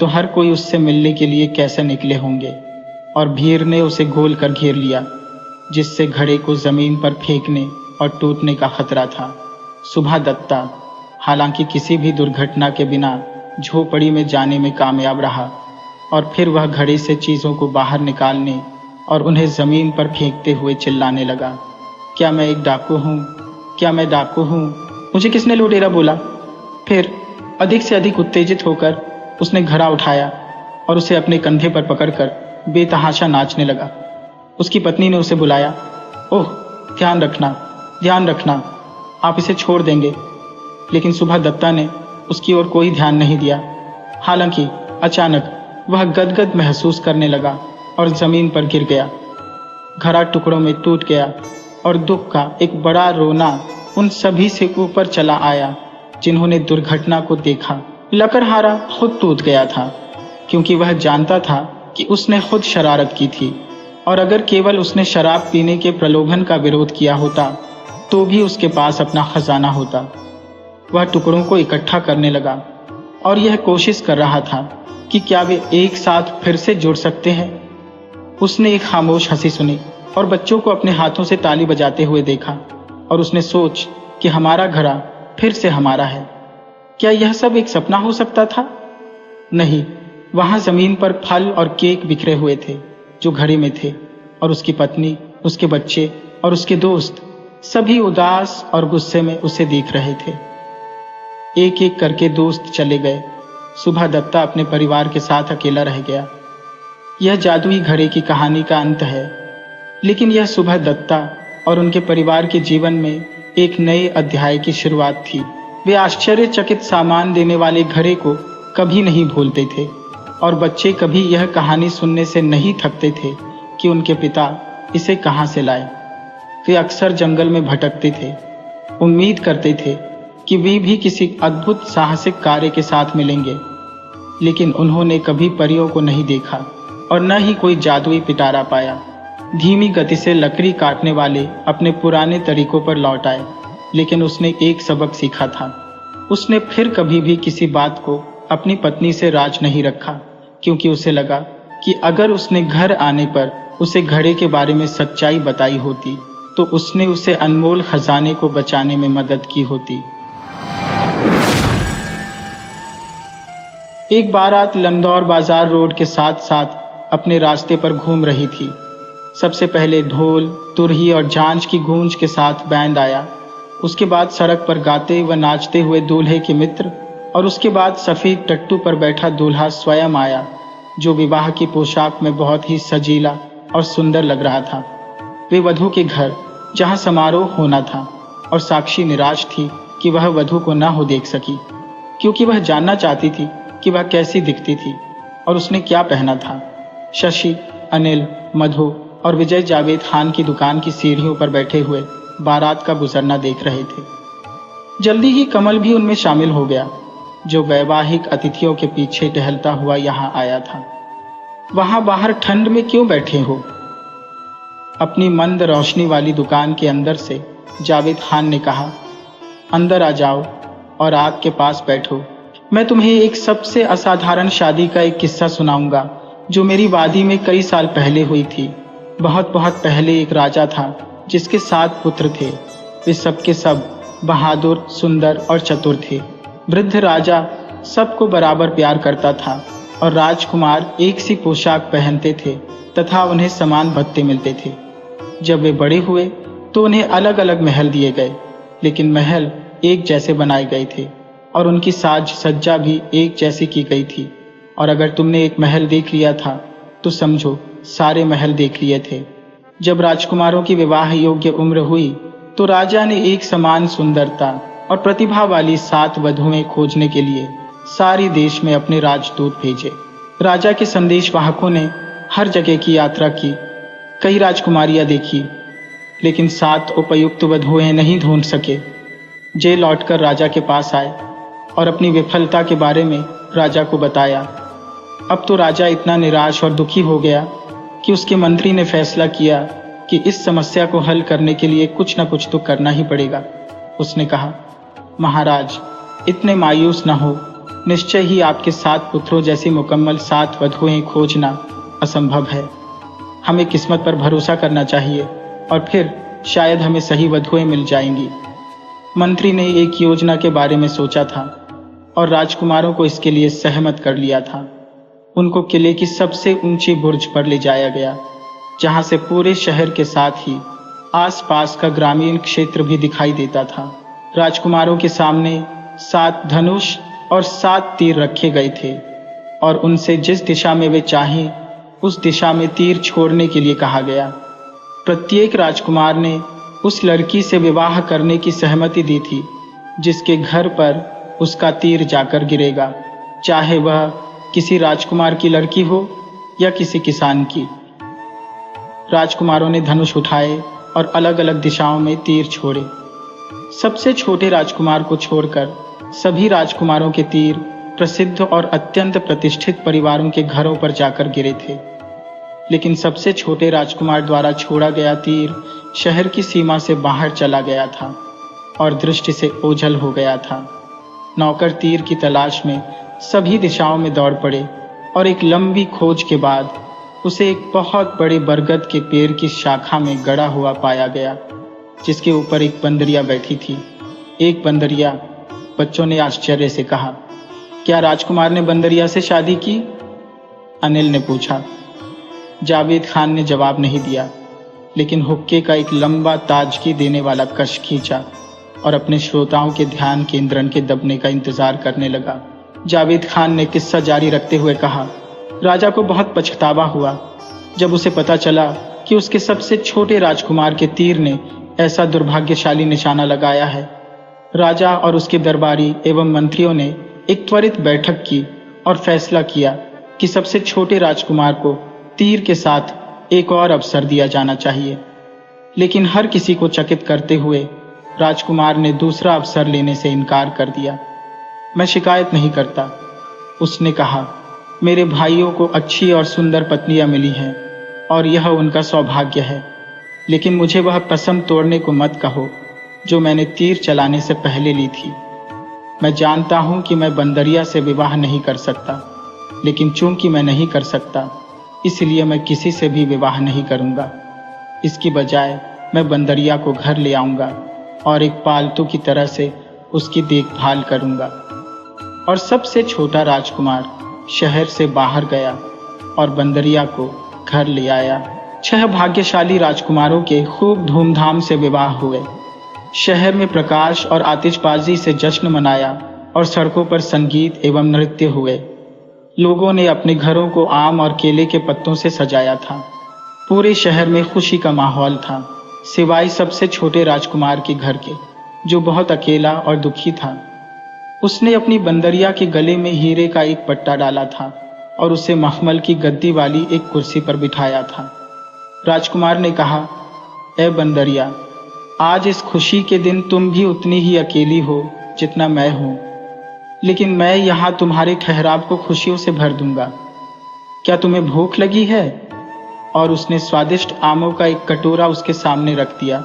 तो हर कोई उससे मिलने के लिए कैसे निकले होंगे, और भीड़ ने उसे गोल कर घेर लिया जिससे घड़े को जमीन पर फेंकने और टूटने का खतरा था। सुबह दत्ता हालांकि किसी भी दुर्घटना के बिना झोपड़ी में जाने में कामयाब रहा, और फिर वह घड़े से चीज़ों को बाहर निकालने और उन्हें ज़मीन पर फेंकते हुए चिल्लाने लगा, क्या मैं एक डाकू हूँ? क्या मैं डाकू हूँ? मुझे किसने लुटेरा बोला? फिर अधिक से अधिक उत्तेजित होकर उसने घड़ा उठाया और उसे अपने कंधे पर पकड़कर बेतहाशा नाचने लगा। उसकी पत्नी ने उसे बुलाया, ओह ध्यान रखना, ध्यान रखना, आप इसे छोड़ देंगे। लेकिन सुबह दत्ता ने उसकी ओर कोई ध्यान नहीं दिया। हालांकि अचानक वह गदगद महसूस करने लगा और जमीन पर गिर गया। घड़ा टुकड़ों में टूट गया और दुख का एक बड़ा रोना उन सभी से ऊपर चला आया जिन्होंने दुर्घटना को देखा। लकड़हारा खुद टूट गया था क्योंकि वह जानता था कि उसने खुद शरारत की थी, और अगर केवल उसने शराब पीने के प्रलोभन का विरोध किया होता तो भी उसके पास अपना खजाना होता। वह टुकड़ों को इकट्ठा करने लगा और यह कोशिश कर रहा था कि क्या वे एक साथ फिर से जुड़ सकते हैं। उसने एक खामोश हंसी सुनी और बच्चों को अपने हाथों से ताली बजाते हुए देखा, और उसने सोच कि हमारा घड़ा फिर से हमारा है। क्या यह सब एक सपना हो सकता था? नहीं, वहां जमीन पर फल और केक बिखरे हुए थे जो घड़े में थे, और उसकी पत्नी, उसके बच्चे और उसके दोस्त सभी उदास और गुस्से में उसे देख रहे थे। एक एक करके दोस्त चले गए। सुबह दत्ता अपने परिवार के साथ अकेला रह गया। यह जादुई घड़े की कहानी का अंत है, लेकिन यह सुबह दत्ता और उनके परिवार के जीवन में एक नए अध्याय की शुरुआत थी। वे आश्चर्यचकित सामान देने वाले घड़े को कभी नहीं भूलते थे, और बच्चे कभी यह कहानी सुनने से नहीं थकते थे कि उनके पिता इसे कहाँ से लाए। वे अक्सर जंगल में भटकते थे, उम्मीद करते थे कि वे भी किसी अद्भुत साहसिक कार्य के साथ मिलेंगे, लेकिन उन्होंने कभी परियों को नहीं देखा और न ही कोई जादुई पिटारा पाया। धीमी गति से लकड़ी काटने वाले अपने पुराने तरीकों पर लौट आए, लेकिन उसने एक सबक सीखा था। उसने फिर कभी भी किसी बात को अपनी पत्नी से राज नहीं रखा, क्योंकि उसे लगा कि अगर उसने घर आने पर उसे घड़े के बारे में सच्चाई बताई होती तो उसने उसे अनमोल खजाने को बचाने में मदद की होती। एक बारात लंदौर बाजार रोड के साथ साथ अपने रास्ते पर घूम रही थी। सबसे पहले ढोल, तुरही और झांझ की गूंज के साथ बैंड आया। उसके बाद सड़क पर गाते व नाचते हुए दूल्हे के मित्र और उसके बाद सफ़ेद टट्टू पर बैठा दूल्हा स्वयं आया, जो विवाह की पोशाक में बहुत ही सजीला और सुंदर लग रहा था। वे वधू के घर, जहां समारोह होना था, और साक्षी निराश थी कि वह वधू को न हो देख सकी, क्योंकि वह जानना चाहती थी कि वह कैसी दिखती थी और उसने क्या पहना था। शशि, अनिल, मधु और विजय जावेद खान की दुकान की सीढ़ियों पर बैठे हुए बारात का गुजरना देख रहे थे। जल्दी ही कमल भी उनमें शामिल हो गया, जो वैवाहिक अतिथियों के पीछे टहलता हुआ यहाँ आया था। वहां बाहर ठंड में क्यों बैठे हो? अपनी मंद रोशनी वाली दुकान के अंदर से जावेद खान ने कहा। अंदर आ जाओ और आग के पास बैठो। मैं तुम्हें एक सबसे असाधारण शादी का एक किस्सा सुनाऊंगा, जो मेरी वादी में कई साल पहले हुई थी। बहुत बहुत पहले एक राजा था जिसके 7 पुत्र थे। वे सब के सब बहादुर, सुंदर और चतुर थे। वृद्ध राजा सबको बराबर प्यार करता था और राजकुमार एक सी पोशाक पहनते थे तथा उन्हें समान भत्ते मिलते थे। जब वे बड़े हुए तो उन्हें अलग अलग महल दिए गए, लेकिन महल एक जैसे बनाए गए थे और उनकी साज सज्जा भी एक जैसी की गई थी। और अगर तुमने एक महल देख लिया था तो समझो सारे महल देख लिए थे। जब राजकुमारों की विवाह योग्य उम्र हुई तो राजा ने एक समान सुंदरता और प्रतिभा वाली 7 वधुएं खोजने के लिए सारे देश में अपने राजदूत भेजे। राजा के संदेश वाहकों ने हर जगह की यात्रा की, कई राजकुमारियां देखी, लेकिन 7 उपयुक्त वधुएं नहीं ढूंढ सके। जे लौटकर राजा के पास आए और अपनी विफलता के बारे में राजा को बताया। अब तो राजा इतना निराश और दुखी हो गया कि उसके मंत्री ने फैसला किया कि इस समस्या को हल करने के लिए कुछ न कुछ तो करना ही पड़ेगा। उसने कहा, महाराज, इतने मायूस न हो। निश्चय ही आपके 7 पुत्रों जैसी मुकम्मल 7 वधुएं खोजना असंभव है। हमें किस्मत पर भरोसा करना चाहिए और फिर शायद हमें सही वधुएं मिल जाएंगी। मंत्री ने एक योजना के बारे में सोचा था और राजकुमारों को इसके लिए सहमत कर लिया था। उनको किले की सबसे ऊंची बुर्ज पर ले जाया गया, जहां से पूरे शहर के साथ ही आसपास का ग्रामीण क्षेत्र भी दिखाई देता था। राजकुमारों के सामने 7 धनुष और 7 तीर रखे गए थे और उनसे जिस दिशा में वे चाहें उस दिशा में तीर छोड़ने के लिए कहा गया। प्रत्येक राजकुमार ने उस लड़की से विवाह करने की सहमति दी थी जिसके घर पर उसका तीर जाकर गिरेगा, चाहे वह किसी राजकुमार की लड़की हो या किसी किसान की। राजकुमारों ने धनुष उठाए और अलग अलग दिशाओं में तीर छोड़े। सबसे छोटे राजकुमार को छोड़कर सभी राजकुमारों के तीर प्रसिद्ध और अत्यंत प्रतिष्ठित परिवारों के घरों पर जाकर गिरे थे, लेकिन सबसे छोटे राजकुमार द्वारा छोड़ा गया तीर शहर की सीमा से बाहर चला गया था और दृष्टि से ओझल हो गया था। नौकर तीर की तलाश में सभी दिशाओं में दौड़ पड़े और एक लंबी खोज के बाद उसे एक बहुत बड़े बरगद के पेड़ की शाखा में गड़ा हुआ पाया गया, जिसके ऊपर एक बंदरिया बैठी थी। एक बंदरिया? बच्चों ने आश्चर्य से कहा। क्या राजकुमार ने बंदरिया से शादी की? अनिल ने पूछा। जावेद खान ने जवाब नहीं दिया, लेकिन हुक्के का एक लंबा ताजगी देने वाला कश खींचा और अपने श्रोताओं के ध्यान केंद्रण के दबने का इंतजार करने लगा। जावेद खान ने किस्सा जारी रखते हुए कहा, राजा को बहुत पछतावा हुआ जब उसे पता चला कि उसके सबसे छोटे राजकुमार के तीर ने ऐसा दुर्भाग्यशाली निशाना लगाया है। राजा और उसके दरबारी एवं मंत्रियों ने एक त्वरित बैठक की और फैसला किया कि सबसे छोटे राजकुमार को तीर के साथ एक और अवसर दिया जाना चाहिए। लेकिन हर किसी को चकित करते हुए राजकुमार ने दूसरा अवसर लेने से इनकार कर दिया। मैं शिकायत नहीं करता, उसने कहा। मेरे भाइयों को अच्छी और सुंदर पत्नियां मिली हैं और यह उनका सौभाग्य है, लेकिन मुझे वह कसम तोड़ने को मत कहो जो मैंने तीर चलाने से पहले ली थी। मैं जानता हूं कि मैं बंदरिया से विवाह नहीं कर सकता, लेकिन चूंकि मैं नहीं कर सकता इसलिए मैं किसी से भी विवाह नहीं करूंगा। इसकी बजाय मैं बंदरिया को घर ले आऊंगा और एक पालतू की तरह से उसकी देखभाल करूंगा। और सबसे छोटा राजकुमार शहर से बाहर गया और बंदरिया को घर ले आया। 6 भाग्यशाली राजकुमारों के खूब धूमधाम से विवाह हुए। शहर में प्रकाश और आतिशबाजी से जश्न मनाया और सड़कों पर संगीत एवं नृत्य हुए। लोगों ने अपने घरों को आम और केले के पत्तों से सजाया था। पूरे शहर में खुशी का माहौल था, सिवाय सबसे छोटे राजकुमार के घर के, जो बहुत अकेला और दुखी था। उसने अपनी बंदरिया के गले में हीरे का एक पट्टा डाला था और उसे मखमल की गद्दी वाली एक कुर्सी पर बिठाया था। राजकुमार ने कहा, ए बंदरिया, आज इस खुशी के दिन तुम भी उतनी ही अकेली हो जितना मैं हूं, लेकिन मैं यहाँ तुम्हारे ठहराव को खुशियों से भर दूंगा। क्या तुम्हें भूख लगी है? और उसने स्वादिष्ट आमों का एक कटोरा उसके सामने रख दिया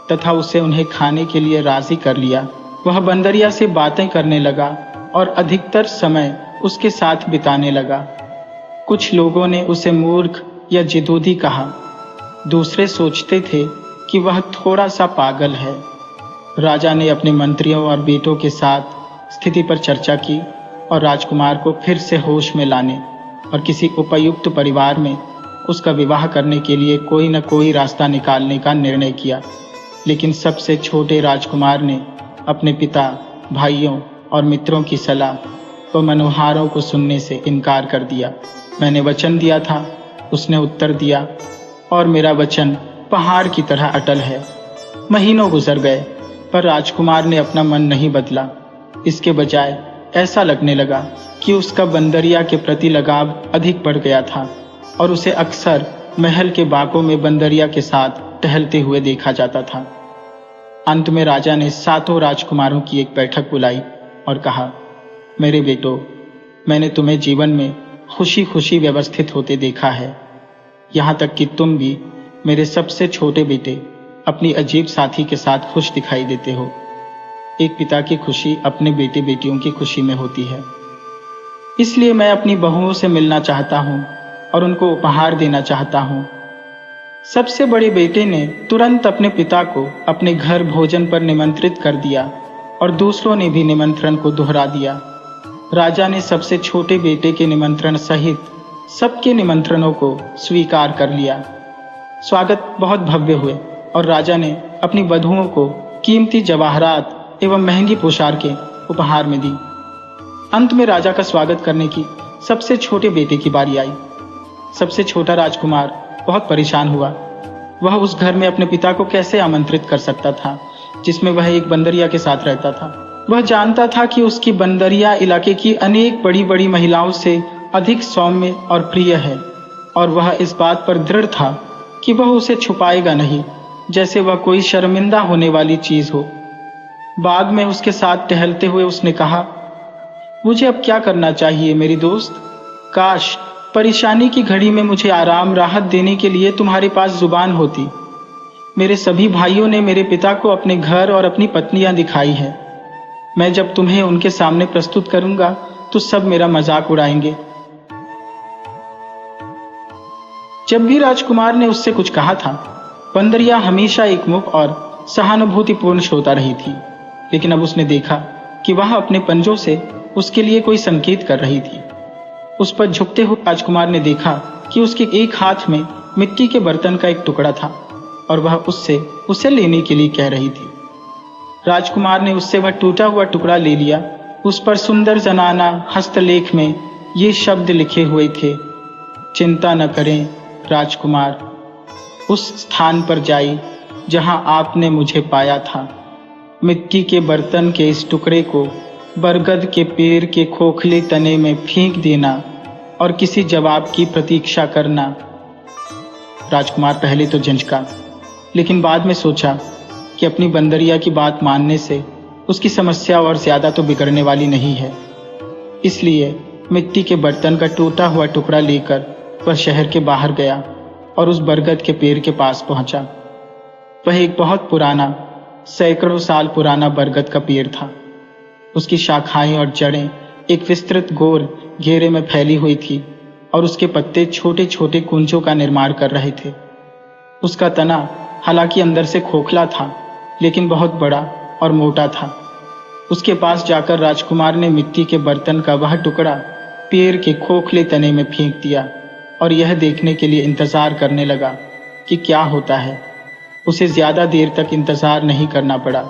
तथा उसे उन्हें खाने के लिए राजी कर लिया। वह बंदरिया से बातें करने लगा और अधिकतर समय उसके साथ बिताने लगा। कुछ लोगों ने उसे मूर्ख या जिदोदी कहा, दूसरे सोचते थे कि वह थोड़ा सा पागल है। राजा ने अपने मंत्रियों और बेटों के साथ स्थिति पर चर्चा की और राजकुमार को फिर से होश में लाने और किसी उपयुक्त परिवार में उसका विवाह करने के लिए कोई न कोई रास्ता निकालने का निर्णय किया। लेकिन सबसे छोटे राजकुमार ने अपने पिता, भाइयों और मित्रों की सलाह व मनोहारों को सुनने से इनकार कर दिया। मैंने वचन दिया था, उसने उत्तर दिया, और मेरा वचन पहाड़ की तरह अटल है। महीनों गुजर गए पर राजकुमार ने अपना मन नहीं बदला। इसके बजाय ऐसा लगने लगा कि उसका बंदरिया के प्रति लगाव अधिक बढ़ गया था और उसे अक्सर महल के बागों में बंदरिया के साथ टहलते हुए देखा जाता था। अंत में राजा ने 7 राजकुमारों की एक बैठक बुलाई और कहा, मेरे बेटो, मैंने तुम्हें जीवन में खुशी खुशी व्यवस्थित होते देखा है। यहाँ तक कि तुम भी, मेरे सबसे छोटे बेटे, अपनी अजीब साथी के साथ खुश दिखाई देते हो। एक पिता की खुशी अपने बेटे बेटियों की खुशी में होती है। इसलिए मैं अपनी बहुओं से मिलना चाहता हूँ और उनको उपहार देना चाहता हूँ। सबसे बड़े बेटे ने तुरंत अपने पिता को अपने घर भोजन पर निमंत्रित कर दिया और दूसरों ने भी निमंत्रण को दोहरा दिया। राजा ने सबसे छोटे बेटे के निमंत्रण सहित सबके निमंत्रणों को स्वीकार कर लिया। स्वागत बहुत भव्य हुए और राजा ने अपनी वधुओं को कीमती जवाहरात एवं महंगी पोशाकें उपहार में दी। अंत में राजा का स्वागत करने की सबसे छोटे बेटे की बारी आई। सबसे छोटा राजकुमार बहुत परेशान हुआ। वह उस घर में अपने पिता को कैसे आमंत्रित कर सकता था जिसमें वह एक बंदरिया के साथ रहता था। वह जानता था कि उसकी बंदरिया इलाके की अनेक बड़ी बड़ी महिलाओं से अधिक सौम्य और प्रिय है, और वह इस बात पर दृढ़ था कि वह उसे छुपाएगा नहीं, जैसे वह कोई शर्मिंदा होने वाली चीज हो। बाग में उसके साथ टहलते हुए उसने कहा, मुझे अब क्या करना चाहिए मेरी दोस्त? काश परेशानी की घड़ी में मुझे आराम राहत देने के लिए तुम्हारे पास जुबान होती। मेरे सभी भाइयों ने मेरे पिता को अपने घर और अपनी पत्नियां दिखाई है। मैं जब तुम्हें उनके सामने प्रस्तुत करूंगा तो सब मेरा मजाक उड़ाएंगे। जब भी राजकुमार ने उससे कुछ कहा था, बंदरिया हमेशा एकमुख और सहानुभूतिपूर्ण श्रोता रही थी। लेकिन अब उसने देखा कि वह अपने पंजों से उसके लिए कोई संकेत कर रही थी। उस पर झुकते हुए राजकुमार ने देखा कि उसके एक हाथ में मिट्टी के बर्तन का एक टुकड़ा था और वह उससे उसे लेने के लिए कह रही थी। राजकुमार ने उससे वह टूटा हुआ टुकड़ा ले लिया। उस पर सुंदर जनाना हस्तलेख में ये शब्द लिखे हुए थे, चिंता न करें राजकुमार, उस स्थान पर जाइए जहां आपने मुझे पाया था। मिट्टी के बर्तन के इस टुकड़े को बरगद के पेड़ के खोखले तने में फेंक देना और किसी जवाब की प्रतीक्षा करना। राजकुमार पहले तो झंझका, लेकिन बाद में सोचा कि अपनी बंदरिया की बात मानने से उसकी समस्या और ज्यादा तो बिगड़ने वाली नहीं है। इसलिए मिट्टी के बर्तन का टूटा हुआ टुकड़ा लेकर वह शहर के बाहर गया और उस बरगद के पेड़ के पास पहुंचा। वह एक बहुत पुराना, सैकड़ों साल पुराना बरगद का पेड़ था। उसकी शाखाएं और जड़ें एक विस्तृत गोल घेरे में फैली हुई थी और उसके पत्ते छोटे छोटे कुंजों का निर्माण कर रहे थे। उसका तना हालांकि अंदर से खोखला था, लेकिन बहुत बड़ा और मोटा था। उसके पास जाकर राजकुमार ने मिट्टी के बर्तन का वह टुकड़ा पेड़ के खोखले तने में फेंक दिया और यह देखने के लिए इंतजार करने लगा कि क्या होता है। उसे ज्यादा देर तक इंतजार नहीं करना पड़ा।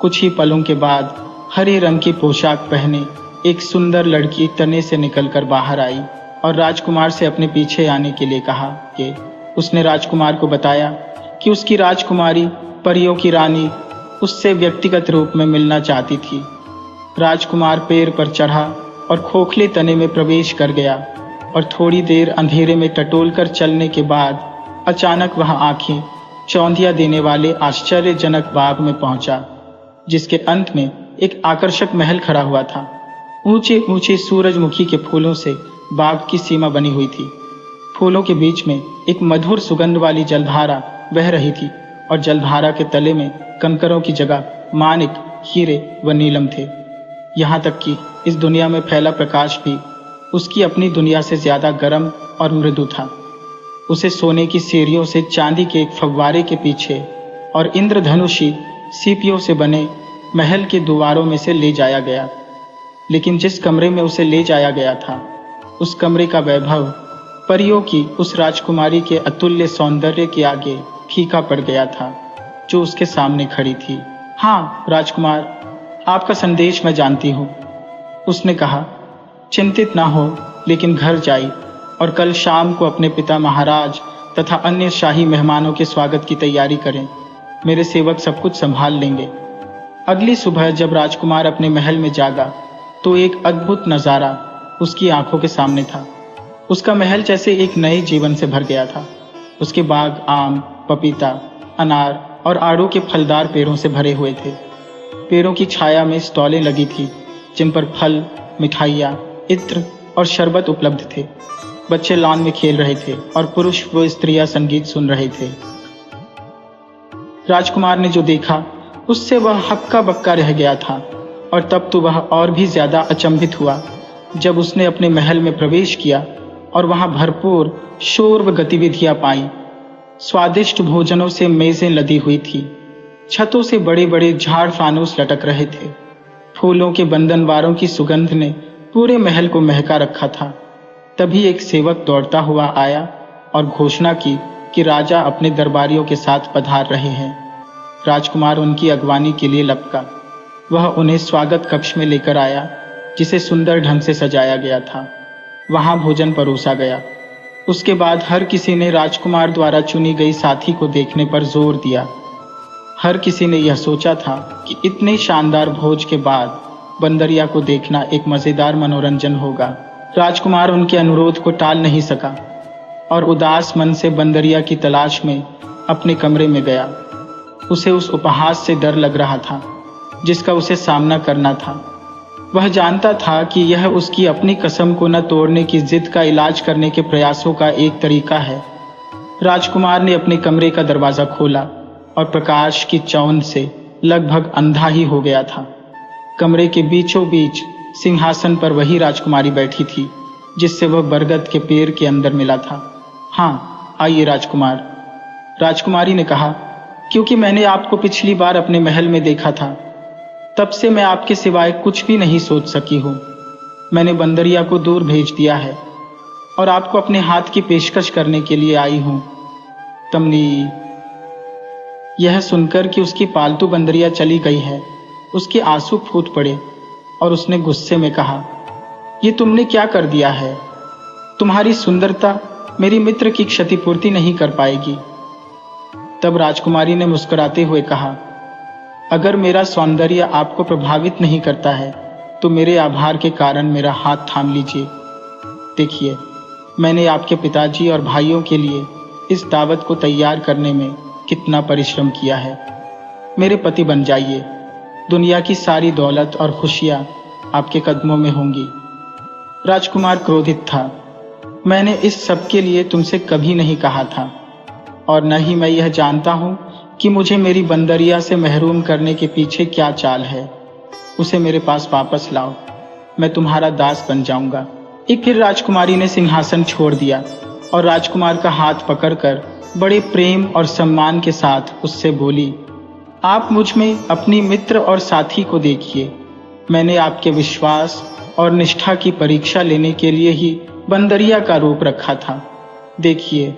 कुछ ही पलों के बाद हरे रंग की पोशाक पहने एक सुंदर लड़की तने से निकलकर बाहर आई और राजकुमार से अपने पीछे आने के लिए कहा कि उसने राजकुमार को बताया कि उसकी राजकुमारी परियों की रानी उससे व्यक्तिगत रूप में मिलना चाहती थी। राजकुमार पेड़ पर चढ़ा और खोखले तने में प्रवेश कर गया और थोड़ी देर अंधेरे में टटोलकर चलने के बाद अचानक वह आंखें चौंधिया देने वाले आश्चर्यजनक बाग में पहुंचा, जिसके अंत में एक आकर्षक महल खड़ा हुआ था। ऊंचे ऊंचे सूरजमुखी के फूलों से बाग की सीमा बनी हुई थी। फूलों के बीच में एक मधुर सुगंध वाली जलधारा बह रही थी और जलधारा के तले में कंकरों की जगह माणिक, हीरे व नीलम थे। यहाँ तक कि इस दुनिया में फैला प्रकाश भी उसकी अपनी दुनिया से ज्यादा गर्म और मृदु था। उसे सोने की सीढ़ियों से चांदी के एक फव्वारे के पीछे और इंद्रधनुषी सीपियों से बने महल के द्वारों में से ले जाया गया। लेकिन जिस कमरे में उसे ले जाया गया था, उस कमरे का वैभव परियों की उस राजकुमारी के अतुल्य सौंदर्य के आगे फीका पड़ गया था जो उसके सामने खड़ी थी। हाँ राजकुमार, आपका संदेश मैं जानती हूँ, उसने कहा। चिंतित ना हो, लेकिन घर जाइए और कल शाम को अपने पिता महाराज तथा अन्य शाही मेहमानों के स्वागत की तैयारी करें। मेरे सेवक सब कुछ संभाल लेंगे। अगली सुबह जब राजकुमार अपने महल में जागा तो एक अद्भुत नज़ारा उसकी आंखों के सामने था। उसका महल जैसे एक नए जीवन से भर गया था। उसके बाग आम, पपीता, अनार और आड़ू के फलदार पेड़ों से भरे हुए थे। पेड़ों की छाया में स्टॉलें लगी थी जिन पर फल, मिठाइयाँ, इत्र और शरबत उपलब्ध थे। बच्चे लॉन में खेल रहे थे और पुरुष व स्त्रियां संगीत सुन रहे थे। राजकुमार ने जो देखा उससे वह हक्का बक्का रह गया था और तब तो वह और भी ज्यादा अचंभित हुआ जब उसने अपने महल में प्रवेश किया और वहां भरपूर शोर व गतिविधियां पाई। स्वादिष्ट भोजनों से मेजें लदी हुई थी। छतों से बड़े बड़े झाड़ फानूस लटक रहे थे। फूलों के बंधनवारों की सुगंध ने पूरे महल को महका रखा था। तभी एक सेवक दौड़ता हुआ आया और घोषणा की कि राजा अपने दरबारियों के साथ पधार रहे हैं। राजकुमार उनकी अगवानी के लिए लपका। वह उन्हें स्वागत कक्ष में लेकर आया जिसे सुंदर ढंग से सजाया गया था। वहां भोजन परोसा गया। उसके बाद हर किसी ने राजकुमार द्वारा चुनी गई साथी को देखने पर जोर दिया। हर किसी ने यह सोचा था कि इतने शानदार भोज के बाद बंदरिया को देखना एक मजेदार मनोरंजन होगा। राजकुमार उनके अनुरोध को टाल नहीं सका और उदास मन से बंदरिया की तलाश में अपने कमरे में गया। उसे उस उपहास से डर लग रहा था जिसका उसे सामना करना था। वह जानता था कि यह उसकी अपनी कसम को न तोड़ने की जिद का इलाज करने के प्रयासों का एक तरीका है। राजकुमार ने अपने कमरे का दरवाजा खोला और प्रकाश की चौंध से लगभग अंधा ही हो गया था। कमरे के बीचों बीच सिंहासन पर वही राजकुमारी बैठी थी जिससे वह बरगद के पेड़ के अंदर मिला था। हाँ, आइए राजकुमार, राजकुमारी ने कहा। क्योंकि मैंने आपको पिछली बार अपने महल में देखा था, तब से मैं आपके सिवाय कुछ भी नहीं सोच सकी हूँ। मैंने बंदरिया को दूर भेज दिया है और आपको अपने हाथ की पेशकश करने के लिए आई हूँ। तमनी। यह सुनकर कि उसकी पालतू बंदरिया चली गई है, उसके आंसू फूट पड़े और उसने गुस्से में कहा, ये तुमने क्या कर दिया है? तुम्हारी सुंदरता मेरी मित्र की क्षतिपूर्ति नहीं कर पाएगी। तब राजकुमारी ने मुस्कुराते हुए कहा, अगर मेरा सौंदर्य आपको प्रभावित नहीं करता है तो मेरे आभार के कारण मेरा हाथ थाम लीजिए। देखिए, मैंने आपके पिताजी और भाइयों के लिए इस दावत को तैयार करने में कितना परिश्रम किया है। मेरे पति बन जाइए। दुनिया की सारी दौलत और खुशियां आपके कदमों में होंगी। राजकुमार क्रोधित था। मैंने इस सब के लिए तुमसे कभी नहीं कहा था और न ही मैं यह जानता हूं कि मुझे मेरी बंदरिया से महरूम करने के पीछे क्या चाल है। उसे मेरे पास वापस लाओ, मैं तुम्हारा दास बन जाऊंगा। एक फिर राजकुमारी ने सिंहासन छोड़ दिया और राजकुमार का हाथ पकड़कर बड़े प्रेम और सम्मान के साथ उससे बोली, आप मुझ में अपनी मित्र और साथी को देखिए। मैंने आपके विश्वास और निष्ठा की परीक्षा लेने के लिए ही बंदरिया का रूप रखा था। देखिए,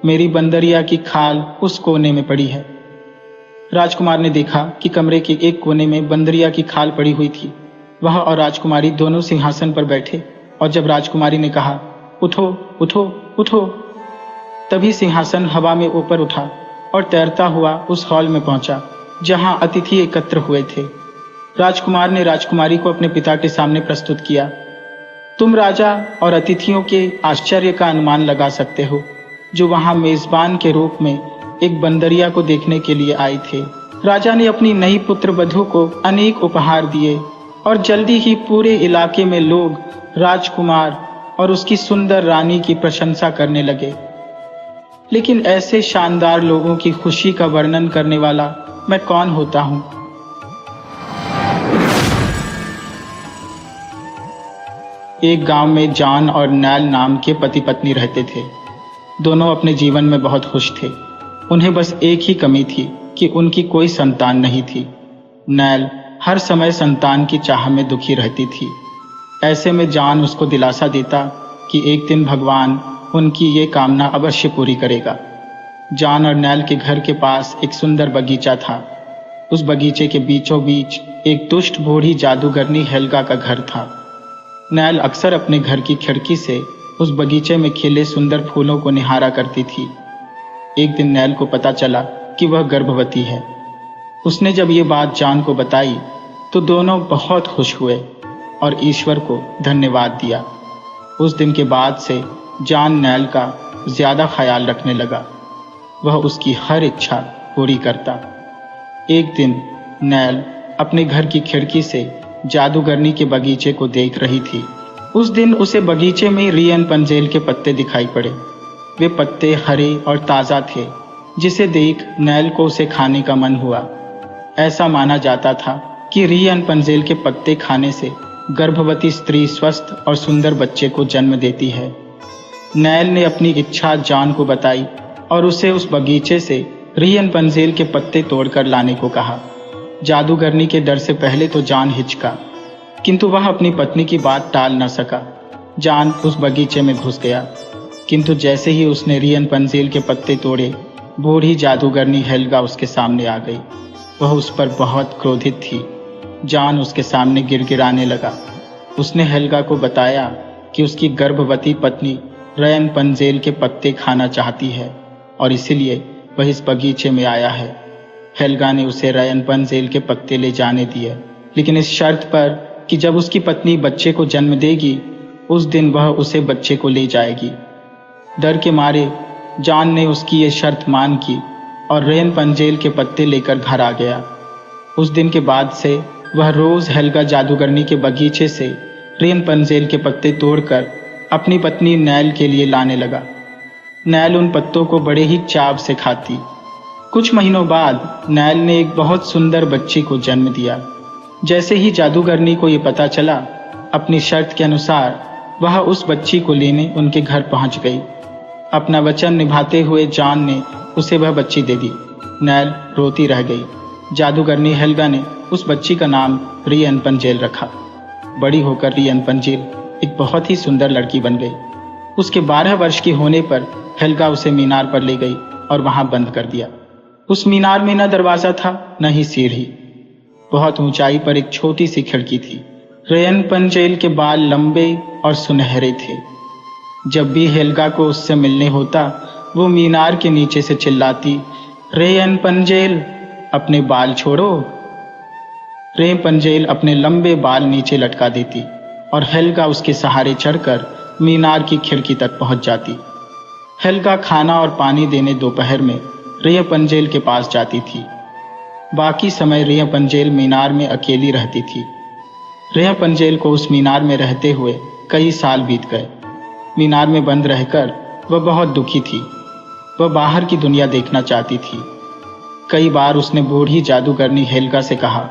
मेरी बंदरिया की खाल उस कोने में पड़ी है। राजकुमार ने देखा कि कमरे के एक कोने में बंदरिया की खाल पड़ी हुई थी। वह और राजकुमारी दोनों सिंहासन पर बैठे, और जब राजकुमारी ने कहा, उठो उठो उठो, तभी सिंहासन हवा में ऊपर उठा और तैरता हुआ उस हॉल में पहुंचा जहां अतिथि एकत्र हुए थे। राजकुमार ने राजकुमारी को अपने पिता के सामने प्रस्तुत किया। तुम राजा और अतिथियों के आश्चर्य का अनुमान लगा सकते हो, जो वहां मेजबान के रूप में एक बंदरिया को देखने के लिए आए थे। राजा ने अपनी नई पुत्र वधू को अनेक उपहार दिए और जल्दी ही पूरे इलाके में लोग राजकुमार और उसकी सुंदर रानी की प्रशंसा करने लगे। लेकिन ऐसे शानदार लोगों की खुशी का वर्णन करने वाला मैं कौन होता हूँ। एक गांव में जॉन और नैल नाम के पति पत्नी रहते थे। दोनों अपने जीवन में बहुत खुश थे। उन्हें बस एक ही कमी थी कि उनकी कोई संतान नहीं थी। नैल हर समय संतान की चाह में दुखी रहती थी। ऐसे में जॉन उसको दिलासा देता कि एक दिन भगवान उनकी ये कामना अवश्य पूरी करेगा। जॉन और नैल के घर के पास एक सुंदर बगीचा था। उस बगीचे के बीचों बीच एक दुष्ट बूढ़ी जादूगरनी हेल्गा का घर था। नैल अक्सर अपने घर की खिड़की से उस बगीचे में खिले सुंदर फूलों को निहारा करती थी। एक दिन नैल को पता चला कि वह गर्भवती है। उसने जब ये बात जॉन को बताई तो दोनों बहुत खुश हुए और ईश्वर को धन्यवाद दिया। उस दिन के बाद से जॉन नैल का ज्यादा ख्याल रखने लगा। वह उसकी हर इच्छा पूरी करता। एक दिन नैल अपने घर की खिड़की से जादूगरनी के बगीचे को देख रही थी। उस दिन उसे बगीचे में रियन पंजेल के पत्ते दिखाई पड़े। वे पत्ते हरे और ताज़ा थे, जिसे देख नैल को उसे खाने का मन हुआ। ऐसा माना जाता था कि रियन पंजेल के पत्ते खाने से गर्भवती स्त्री स्वस्थ और सुंदर बच्चे को जन्म देती है। नैल ने अपनी इच्छा जॉन को बताई और उसे उस बगीचे से रियन पंजेल के पत्ते तोड़कर लाने को कहा। जादूगरनी के डर से पहले तो जॉन हिचका, किंतु वह अपनी पत्नी की बात टाल न सका। जॉन उस बगीचे में घुस गया, किंतु जैसे ही उसने रियन पंजेल के पत्ते तोड़े, बूढ़ी जादूगरनी हेल्गा उसके सामने आ गई। वह उस पर बहुत क्रोधित थी। जॉन उसके सामने गिड़गिड़ाने लगा। उसने हेल्गा को बताया कि उसकी गर्भवती पत्नी रियन पंजेल के पत्ते खाना चाहती है और इसीलिए वह इस बगीचे में आया है। हेल्गा ने उसे रियन पंजेल के पत्ते ले जाने दिए, लेकिन इस शर्त पर कि जब उसकी पत्नी बच्चे को जन्म देगी, उस दिन वह उसे बच्चे को ले जाएगी। डर के मारे जॉन ने उसकी ये शर्त मान की और रियन पंजेल के पत्ते लेकर घर आ गया। उस दिन के बाद से वह रोज हेल्गा जादूगरनी के बगीचे से रियन पंजेल के पत्ते तोड़कर अपनी पत्नी नैल के लिए लाने लगा। नैल उन पत्तों को बड़े ही चाव से खाती। कुछ महीनों बाद नैल ने एक बहुत सुंदर बच्ची को जन्म दिया। जैसे ही जादूगरनी को ये पता चला, अपनी शर्त के अनुसार वह उस बच्ची को लेने उनके घर पहुंच गई। अपना वचन निभाते हुए जॉन ने उसे वह बच्ची दे दी। नैल रोती रह गई। जादूगरनी हेल्गा ने उस बच्ची का नाम रियन पंजेल रखा। बड़ी होकर रियन पंजेल एक बहुत ही सुंदर लड़की बन गई। उसके 12 वर्ष की होने पर हेल्गा उसे मीनार पर ले गई और वहां बंद कर दिया। उस मीनार में न दरवाजा था न ही सीढ़ी। बहुत ऊंचाई पर एक छोटी सी खिड़की थी। रियन पंजेल के बाल लंबे और सुनहरे थे। जब भी हेल्गा को उससे मिलने होता, वो मीनार के नीचे से चिल्लाती, रियन पंजेल अपने बाल छोड़ो। रियन पंजेल अपने लंबे बाल नीचे लटका देती और हेल्गा उसके सहारे चढ़कर मीनार की खिड़की तक पहुंच जाती। हेल्गा खाना और पानी देने दोपहर में रियन पंजेल के पास जाती थी। बाकी समय रियन पंजेल मीनार में अकेली रहती थी। रियन पंजेल को उस मीनार में रहते हुए कई साल बीत गए। मीनार में बंद रहकर वह बहुत दुखी थी। वह बाहर की दुनिया देखना चाहती थी। कई बार उसने बूढ़ी जादूगरनी हेल्गा से कहा,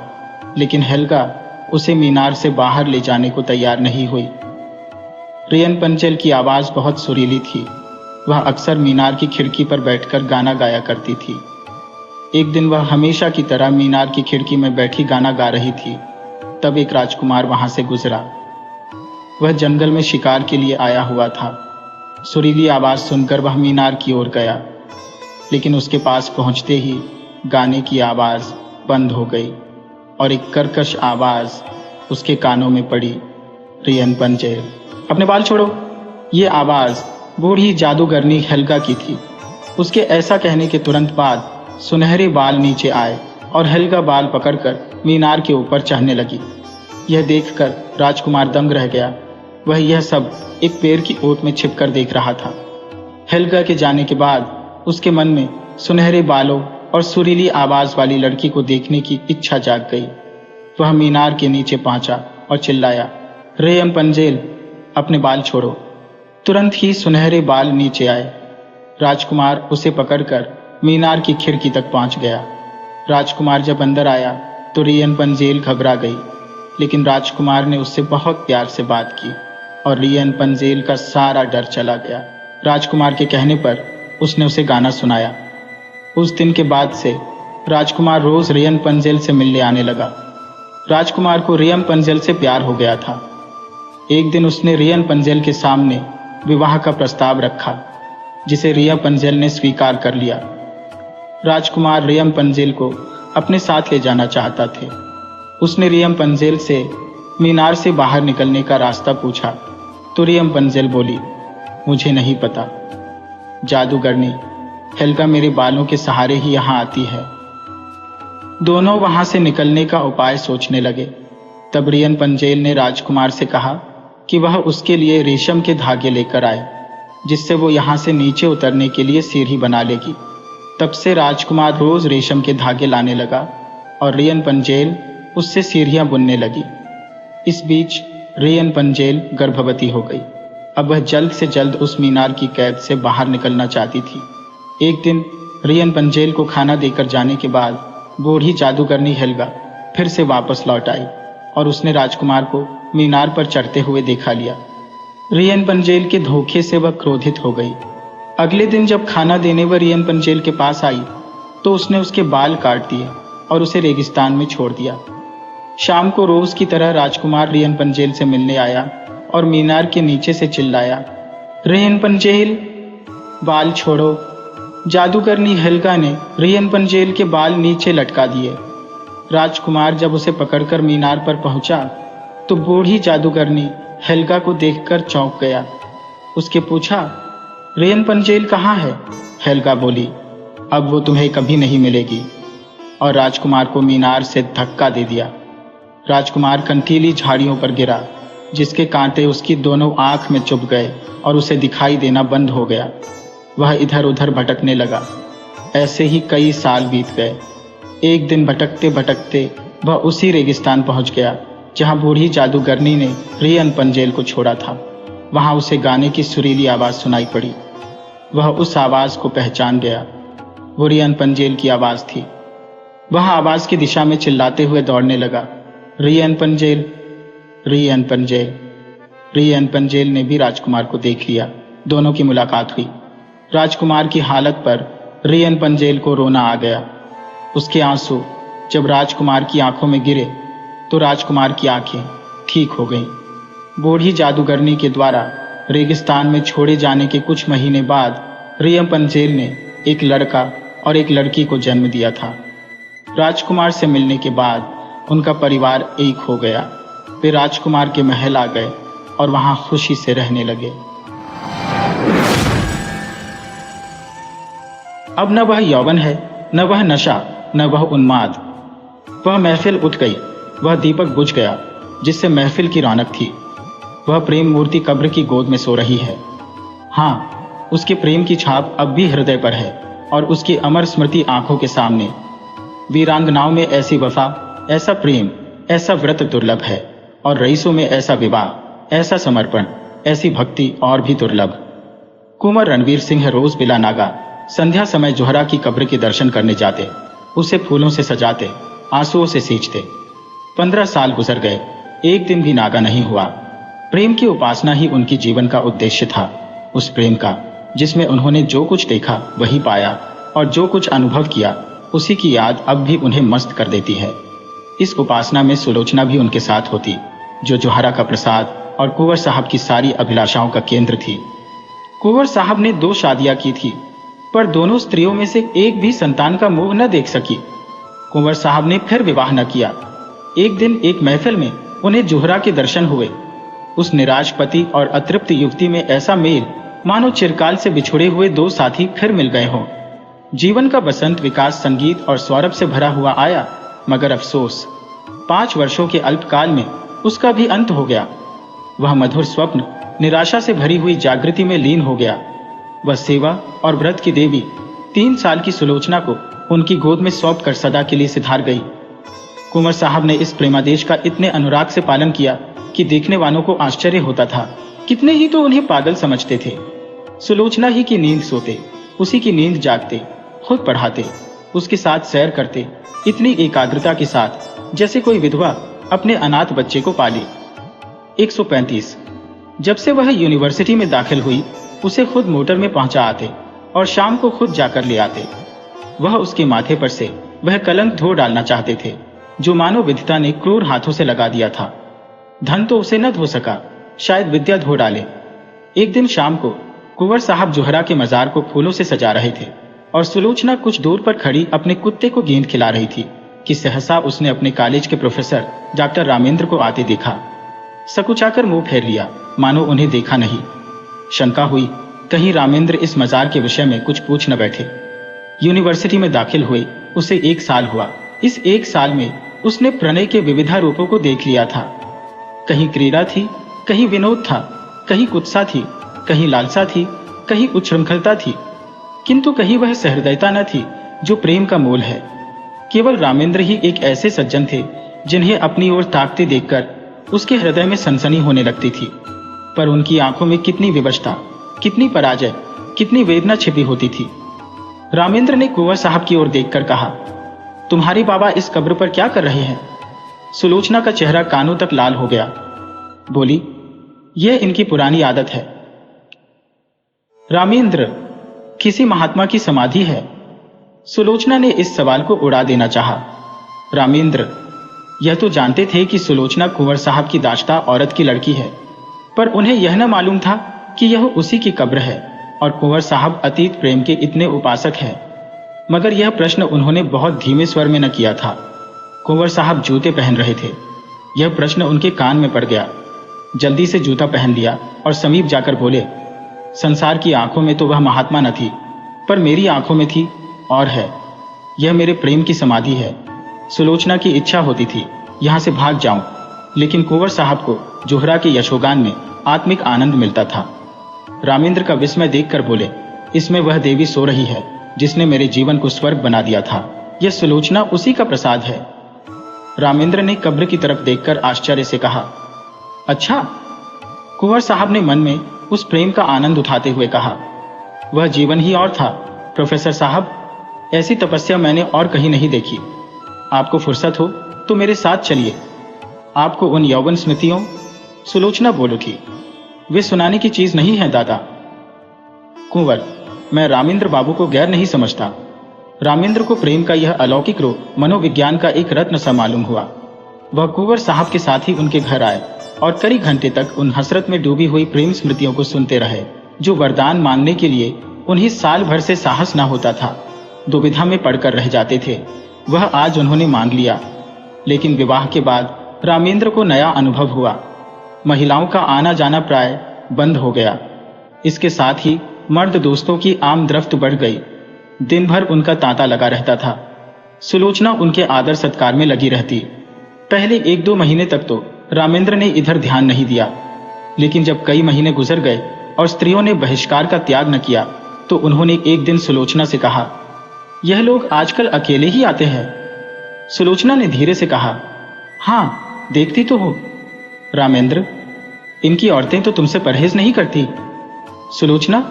लेकिन हेल्गा उसे मीनार से बाहर ले जाने को तैयार नहीं हुई। रियन पंजेल की आवाज़ बहुत सुरीली थी। वह अक्सर मीनार की खिड़की पर बैठकर गाना गाया करती थी। एक दिन वह हमेशा की तरह मीनार की खिड़की में बैठी गाना गा रही थी। तब एक राजकुमार वहां से गुजरा। वह जंगल में शिकार के लिए आया हुआ था। सुरीली आवाज़ सुनकर वह मीनार की ओर गया, लेकिन उसके पास पहुंचते ही गाने की आवाज़ बंद हो गई और एक कर्कश आवाज़ उसके कानों में पड़ी, रियन पंजेल, अपने बाल छोड़ो। ये आवाज़ बूढ़ी जादूगरनी हेल्गा की थी। उसके ऐसा कहने के तुरंत बाद सुनहरे बाल नीचे आए और हेल्गा बाल पकड़कर मीनार के ऊपर चढ़ने लगी। यह देखकर राजकुमार दंग रह गया। वह यह सब एक पेड़ की ओट में छिपकर देख रहा था। हेल्गा के जाने के बाद उसके मन में सुनहरे बालों और सुरीली आवाज़ वाली लड़की को देखने की इच्छा जाग गई। वह मीनार के नीचे पहुंचा और चिल्लाया, रियन पंजेल, अपने बाल छोड़ो। तुरंत ही सुनहरे बाल नीचे आए। राजकुमार उसे पकड़कर मीनार की खिड़की तक पहुंच गया। राजकुमार जब अंदर आया तो रियन पंजेल घबरा गई, लेकिन राजकुमार ने उससे बहुत प्यार से बात की और रियन पंजेल का सारा डर चला गया। राजकुमार के कहने पर उसने उसे गाना सुनाया। उस दिन के बाद से राजकुमार रोज रियन पंजेल से मिलने आने लगा। राजकुमार को रियन पंजेल से प्यार हो गया था। एक दिन उसने रियन पंजेल के सामने विवाह का प्रस्ताव रखा, जिसे रियन पंजेल ने स्वीकार कर लिया। राजकुमार रियन पंजेल को अपने साथ ले जाना चाहता थे। उसने रियन पंजेल से मीनार से बाहर निकलने का रास्ता पूछा तो रियन पंजेल बोली, मुझे नहीं पता। जादूगरनी हेल्गा मेरे बालों के सहारे ही यहाँ आती है। दोनों वहां से निकलने का उपाय सोचने लगे। तब रियन पंजेल ने राजकुमार से कहा कि वह उसके लिए रेशम के धागे लेकर आए, जिससे वो यहाँ से नीचे उतरने के लिए सीढ़ी बना लेगी। तब से राजकुमार रोज रेशम के धागे लाने लगा और रियन पंजेल उससे सीढ़ियां बुनने लगी। इस बीच रियन पंजेल गर्भवती हो गई। अब वह जल्द से जल्द उस मीनार की कैद से बाहर निकलना चाहती थी। एक दिन रियन पंजेल को खाना देकर जाने के बाद बूढ़ी जादूगरनी हेल्गा फिर से वापस लौट आई और उसने राजकुमार को मीनार पर चढ़ते हुए देखा लिया। रियन पंजेल के धोखे से वह क्रोधित हो गई। अगले दिन जब खाना देने वह रियन पंजेल के पास आई तो उसने उसके बाल काट दिए और उसे रेगिस्तान में छोड़ दिया। शाम को रोज की तरह राजकुमार रियन पंजेल से मिलने आया और मीनार के नीचे से चिल्लाया, रियन पंजेल, बाल छोड़ो। जादूगरनी हेल्गा ने रियन पंजेल के बाल नीचे लटका दिए। राजकुमार जब उसे पकड़कर मीनार पर पहुंचा तो बूढ़ी जादूगरनी हेल्गा को देखकर चौंक गया। उसके पूछा, रियन पंजेल कहाँ है? हेल्गा बोली, अब वो तुम्हें कभी नहीं मिलेगी, और राजकुमार को मीनार से धक्का दे दिया। राजकुमार कंटीली झाड़ियों पर गिरा, जिसके कांटे उसकी दोनों आंख में चुभ गए और उसे दिखाई देना बंद हो गया। वह इधर उधर भटकने लगा। ऐसे ही कई साल बीत गए। एक दिन भटकते भटकते वह उसी रेगिस्तान पहुंच गया जहां बूढ़ी जादूगरनी ने रियन पंजेल को छोड़ा था। वहां उसे गाने की सुरीली आवाज सुनाई पड़ी। वह उस आवाज को पहचान गया। वो रियन पंजेल की आवाज थी। वह आवाज की दिशा में चिल्लाते हुए दौड़ने लगा, रियन पंजेल, रियन पंजेल। रियन पंजेल ने भी राजकुमार को देख लिया। दोनों की मुलाकात हुई। राजकुमार की हालत पर रियन पंजेल को रोना आ गया। उसके आंसू जब राजकुमार की आंखों में गिरे तो राजकुमार की आंखें ठीक हो गईं। बूढ़ी जादूगरनी के द्वारा रेगिस्तान में छोड़े जाने के कुछ महीने बाद रियन पंजेल ने एक लड़का और एक लड़की को जन्म दिया था। राजकुमार से मिलने के बाद उनका परिवार एक हो गया। वे राजकुमार के महल आ गए और वहां खुशी से रहने लगे। अब न वह यौवन है, न वह नशा, न वह उन्माद। वह महफिल उठ गई। वह दीपक बुझ गया जिससे महफिल की रौनक थी। वह प्रेम मूर्ति कब्र की गोद में सो रही है। हाँ, उसके प्रेम की छाप अब भी हृदय पर है और उसकी अमर स्मृति आंखों के सामने। वीरांगनाओं में ऐसी वफा, ऐसा प्रेम, ऐसा व्रत दुर्लभ है, और रईसों में ऐसा विवाह, ऐसा समर्पण, ऐसी भक्ति और भी दुर्लभ। कुंवर रणवीर सिंह रोज बिला नागा संध्या समय जोहरा की कब्र के दर्शन करने जाते, उसे फूलों से सजाते, आंसुओं से सींचते। 15 साल गुजर गए, एक दिन भी नागा नहीं हुआ। प्रेम की उपासना ही उनकी जीवन का उद्देश्य था। उस प्रेम का जिसमें उन्होंने जो कुछ देखा वही पाया, और जो कुछ अनुभव किया उसी की याद अब भी उन्हें मस्त कर देती है। इस उपासना में सुलोचना भी उनके साथ होती, जो जोहरा का प्रसाद और कुंवर साहब की सारी अभिलाषाओं का केंद्र थी। कुंवर साहब ने 2 शादियां की थी। पर दोनों स्त्रियों में से एक भी संतान का मुंह न देख सकी। कुंवर साहब ने फिर विवाह न किया। एक दिन एक महफिल में उन्हें जोहरा के दर्शन हुए। उस निराश पति और अतृप्त युवती में ऐसा मेल मानो चिरकाल से बिछुड़े हुए दो साथी फिर मिल गए हों। जीवन का बसंत विकास, संगीत और सौरभ से भरा हुआ आया, मगर अफसोस 5 वर्षों के अल्पकाल में उसका भी अंत हो गया। वह मधुर स्वप्न निराशा से भरी हुई जागृति में लीन हो गया। वह सेवा और व्रत की देवी 3 साल की सुलोचना को उनकी गोद में सौंप कर सदा के लिए सिधार गई। कुंवर साहब ने इस प्रेमादेश का इतने अनुराग से पालन किया कि देखने वालों को आश्चर्य होता था। कितने ही तो उन्हें पागल समझते थे। सुलोचना ही की नींद सोते, उसी की नींद जागते, खुद पढ़ाते, उसके साथ सैर करते, इतनी एकाग्रता के साथ जैसे कोई विधवा अपने अनाथ बच्चे को पाले। 135। जब से वह यूनिवर्सिटी में दाखिल हुई, उसे खुद मोटर में पहुंचा आते और शाम को खुद जाकर ले आते। वह उसके माथे पर से वह कलंक धो डालना चाहते थे जो मानव विधिता ने क्रूर हाथों से लगा दिया था। धन तो उसे न धो सका, शायद विद्या धो डाले। एक दिन शाम को कुंवर साहब जोहरा के मजार को फूलों से सजा रहे थे और सुलोचना कुछ दूर पर खड़ी अपने कुत्ते को गेंद खिला रही थी कि सहसा उसने अपने कॉलेज के प्रोफेसर डॉक्टर रामेंद्र को आते देखा। सकुचाकर मुंह फेर लिया, मानो उन्हें देखा नहीं। शंका हुई कहीं रामेंद्र इस मजार के विषय में कुछ पूछ न बैठे। यूनिवर्सिटी में दाखिल हुए उसे 1 साल हुआ। इस 1 साल में उसने प्रणय के विविधा रूपों को देख लिया था। कहीं क्रीड़ा थी, कहीं विनोद था, कहीं कुत्सा थी, कहीं लालसा थी, कहीं उच्छृंखलता थी, किंतु कहीं वह सहृदयता न थी जो प्रेम का मूल है। केवल रामेंद्र ही एक ऐसे सज्जन थे जिन्हें अपनी ओर ताकते देखकर उसके हृदय में सनसनी होने लगती थी। पर उनकी आंखों में कितनी विवशता, कितनी पराजय, कितनी वेदना छिपी होती थी। रामेंद्र ने कुंवर साहब की ओर देखकर कहा, तुम्हारे बाबा इस कब्र पर क्या कर रहे हैं? सुलोचना का चेहरा कानों तक लाल हो गया। बोली, यह इनकी पुरानी आदत है। रामेंद्र, किसी महात्मा की समाधि है। सुलोचना ने इस सवाल को उड़ा देना चाहा। रामेंद्र यह तो जानते थे कि सुलोचना कुंवर साहब की दाश्ता औरत की लड़की है, पर उन्हें यह न मालूम था कि यह उसी की कब्र है और कुंवर साहब अतीत प्रेम के इतने उपासक हैं। मगर यह प्रश्न उन्होंने बहुत धीमे स्वर में न किया था। कुंवर साहब जूते पहन रहे थे। यह प्रश्न उनके कान में पड़ गया। जल्दी से जूता पहन लिया और समीप जाकर बोले, संसार की आंखों में तो वह महात्मा न थी, पर मेरी आंखों में थी और है। यह मेरे प्रेम की समाधि है। सुलोचना की इच्छा होती थी यहां से भाग जाऊं, लेकिन कुंवर साहब को जोहरा के यशोगान में आत्मिक आनंद मिलता था। रामेंद्र का विस्मय देखकर बोले, इसमें वह देवी सो रही है जिसने मेरे जीवन को स्वर्ग बना दिया था। यह सुलोचना उसी का प्रसाद है। रामेंद्र ने कब्र की तरफ देखकर आश्चर्य से कहा, अच्छा? कुंवर साहब ने मन में उस प्रेम का आनंद उठाते हुए कहा, वह जीवन ही और था प्रोफेसर साहब। ऐसी तपस्या मैंने और कहीं नहीं देखी। आपको फुर्सत हो तो मेरे साथ चलिए, आपको उन यौवन स्मृतियों। सुलोचना बोल उठी, वे सुनाने की चीज नहीं है दादा। कुंवर, मैं रामेंद्र बाबू को गैर नहीं समझता। रामेंद्र को प्रेम का यह अलौकिक रूप मनोविज्ञान का एक रत्न सा मालूम हुआ। वह कुंवर साहब के साथ ही उनके घर आए और कई घंटे तक उन हसरत में डूबी हुई प्रेम स्मृतियों को सुनते रहे, जो वरदान मानने के लिए उन्हें साल भर से साहस न होता था। दुविधा में पड़कर रह जाते थे। वह आज उन्होंने मान लिया। लेकिन विवाह के बाद रामेंद्र को नया अनुभव हुआ। महिलाओं का आना जाना प्राय बंद हो गया। इसके साथ ही मर्द दोस्तों की आमद्रफ्त बढ़ गई। दिन भर उनका तांता लगा रहता था। सुलोचना उनके आदर सत्कार में लगी रहती। पहले 1-2 महीने तक तो रामेंद्र ने इधर ध्यान नहीं दिया, लेकिन जब कई महीने गुजर गए और स्त्रियों ने बहिष्कार का त्याग न किया, तो उन्होंने एक दिन सुलोचना से कहा, यह लोग आजकल अकेले ही आते हैं। सुलोचना ने धीरे से कहा, हाँ, देखती तो हो। रामेंद्र, इनकी औरतें तो तुमसे परहेज नहीं करती। सुलोचना,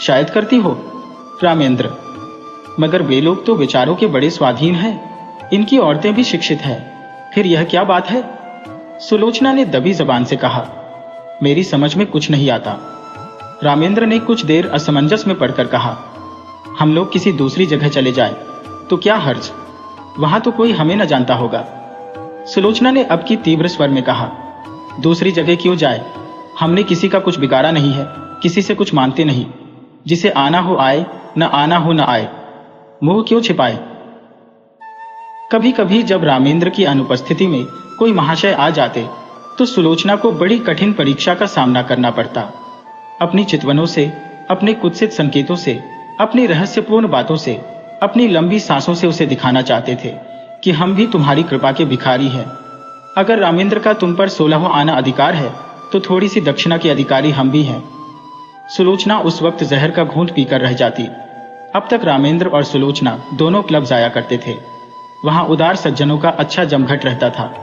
शायद करती हो। रामेंद्र, मगर वे लोग तो विचारों के बड़े स्वाधीन हैं। इनकी औरतें भी शिक्षित हैं। फिर यह क्या बात है? सुलोचना ने दबी जबान से कहा, मेरी समझ में कुछ नहीं आता। रामेंद्र ने कुछ देर असमंजस में पड़कर कहा, हम लोग किसी दूसरी जगह चले जाए तो क्या हर्ज? वहां तो कोई हमें न जानता होगा। सुलोचना ने अब की तीव्र स्वर में कहा, दूसरी जगह क्यों जाए? हमने किसी का कुछ बिगाड़ा नहीं है, किसी से कुछ मांगते नहीं। जिसे आना हो आए, न आना हो न आए, मुंह क्यों छिपाए। कभी कभी जब रामेंद्र की अनुपस्थिति में कोई महाशय आ जाते तो सुलोचना को बड़ी कठिन परीक्षा का सामना करना पड़ता। अपनी चितवनों से, अपने कुत्सित संकेतों से, अपनी रहस्यपूर्ण बातों से, अपनी लंबी सांसों से उसे दिखाना चाहते थे कि हम भी तुम्हारी कृपा के भिखारी हैं। अगर रामेंद्र का तुम पर 16वां आना अधिकार है तो थोड़ी सी दक्षिणा के अधिकारी हम भी हैं। सुलोचना उस वक्त जहर का घूंट पीकर रह जाती। अब तक रामेंद्र और सुलोचना दोनों क्लब जाया करते थे। वहां उदार सज्जनों का अच्छा जमघट रहता था।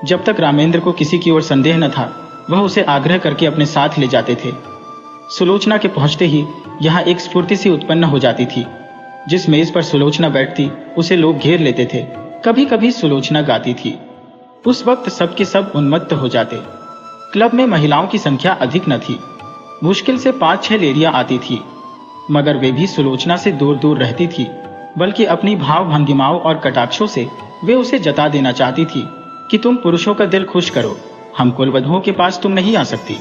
जब तक रामेंद्र को किसी की ओर संदेह न था, वह उसे आग्रह करके अपने साथ ले जाते थे। सुलोचना के पहुंचते ही यहाँ एक स्फूर्ति सी उत्पन्न हो जाती थी। जिस मेज पर सुलोचना बैठती उसे लोग घेर लेते थे। कभी कभी सुलोचना गाती थी। उस वक्त सबके सब उन्मत्त हो जाते। क्लब में महिलाओं की संख्या अधिक न थी। मुश्किल से 5-6 लेडियां आती थी, मगर वे भी सुलोचना से दूर दूर रहती थी, बल्कि अपनी भाव भंगिमाओं और कटाक्षों से वे उसे जता देना चाहती थी कि तुम पुरुषों का दिल खुश करो, हम कुलवधुओं के पास तुम नहीं आ सकती।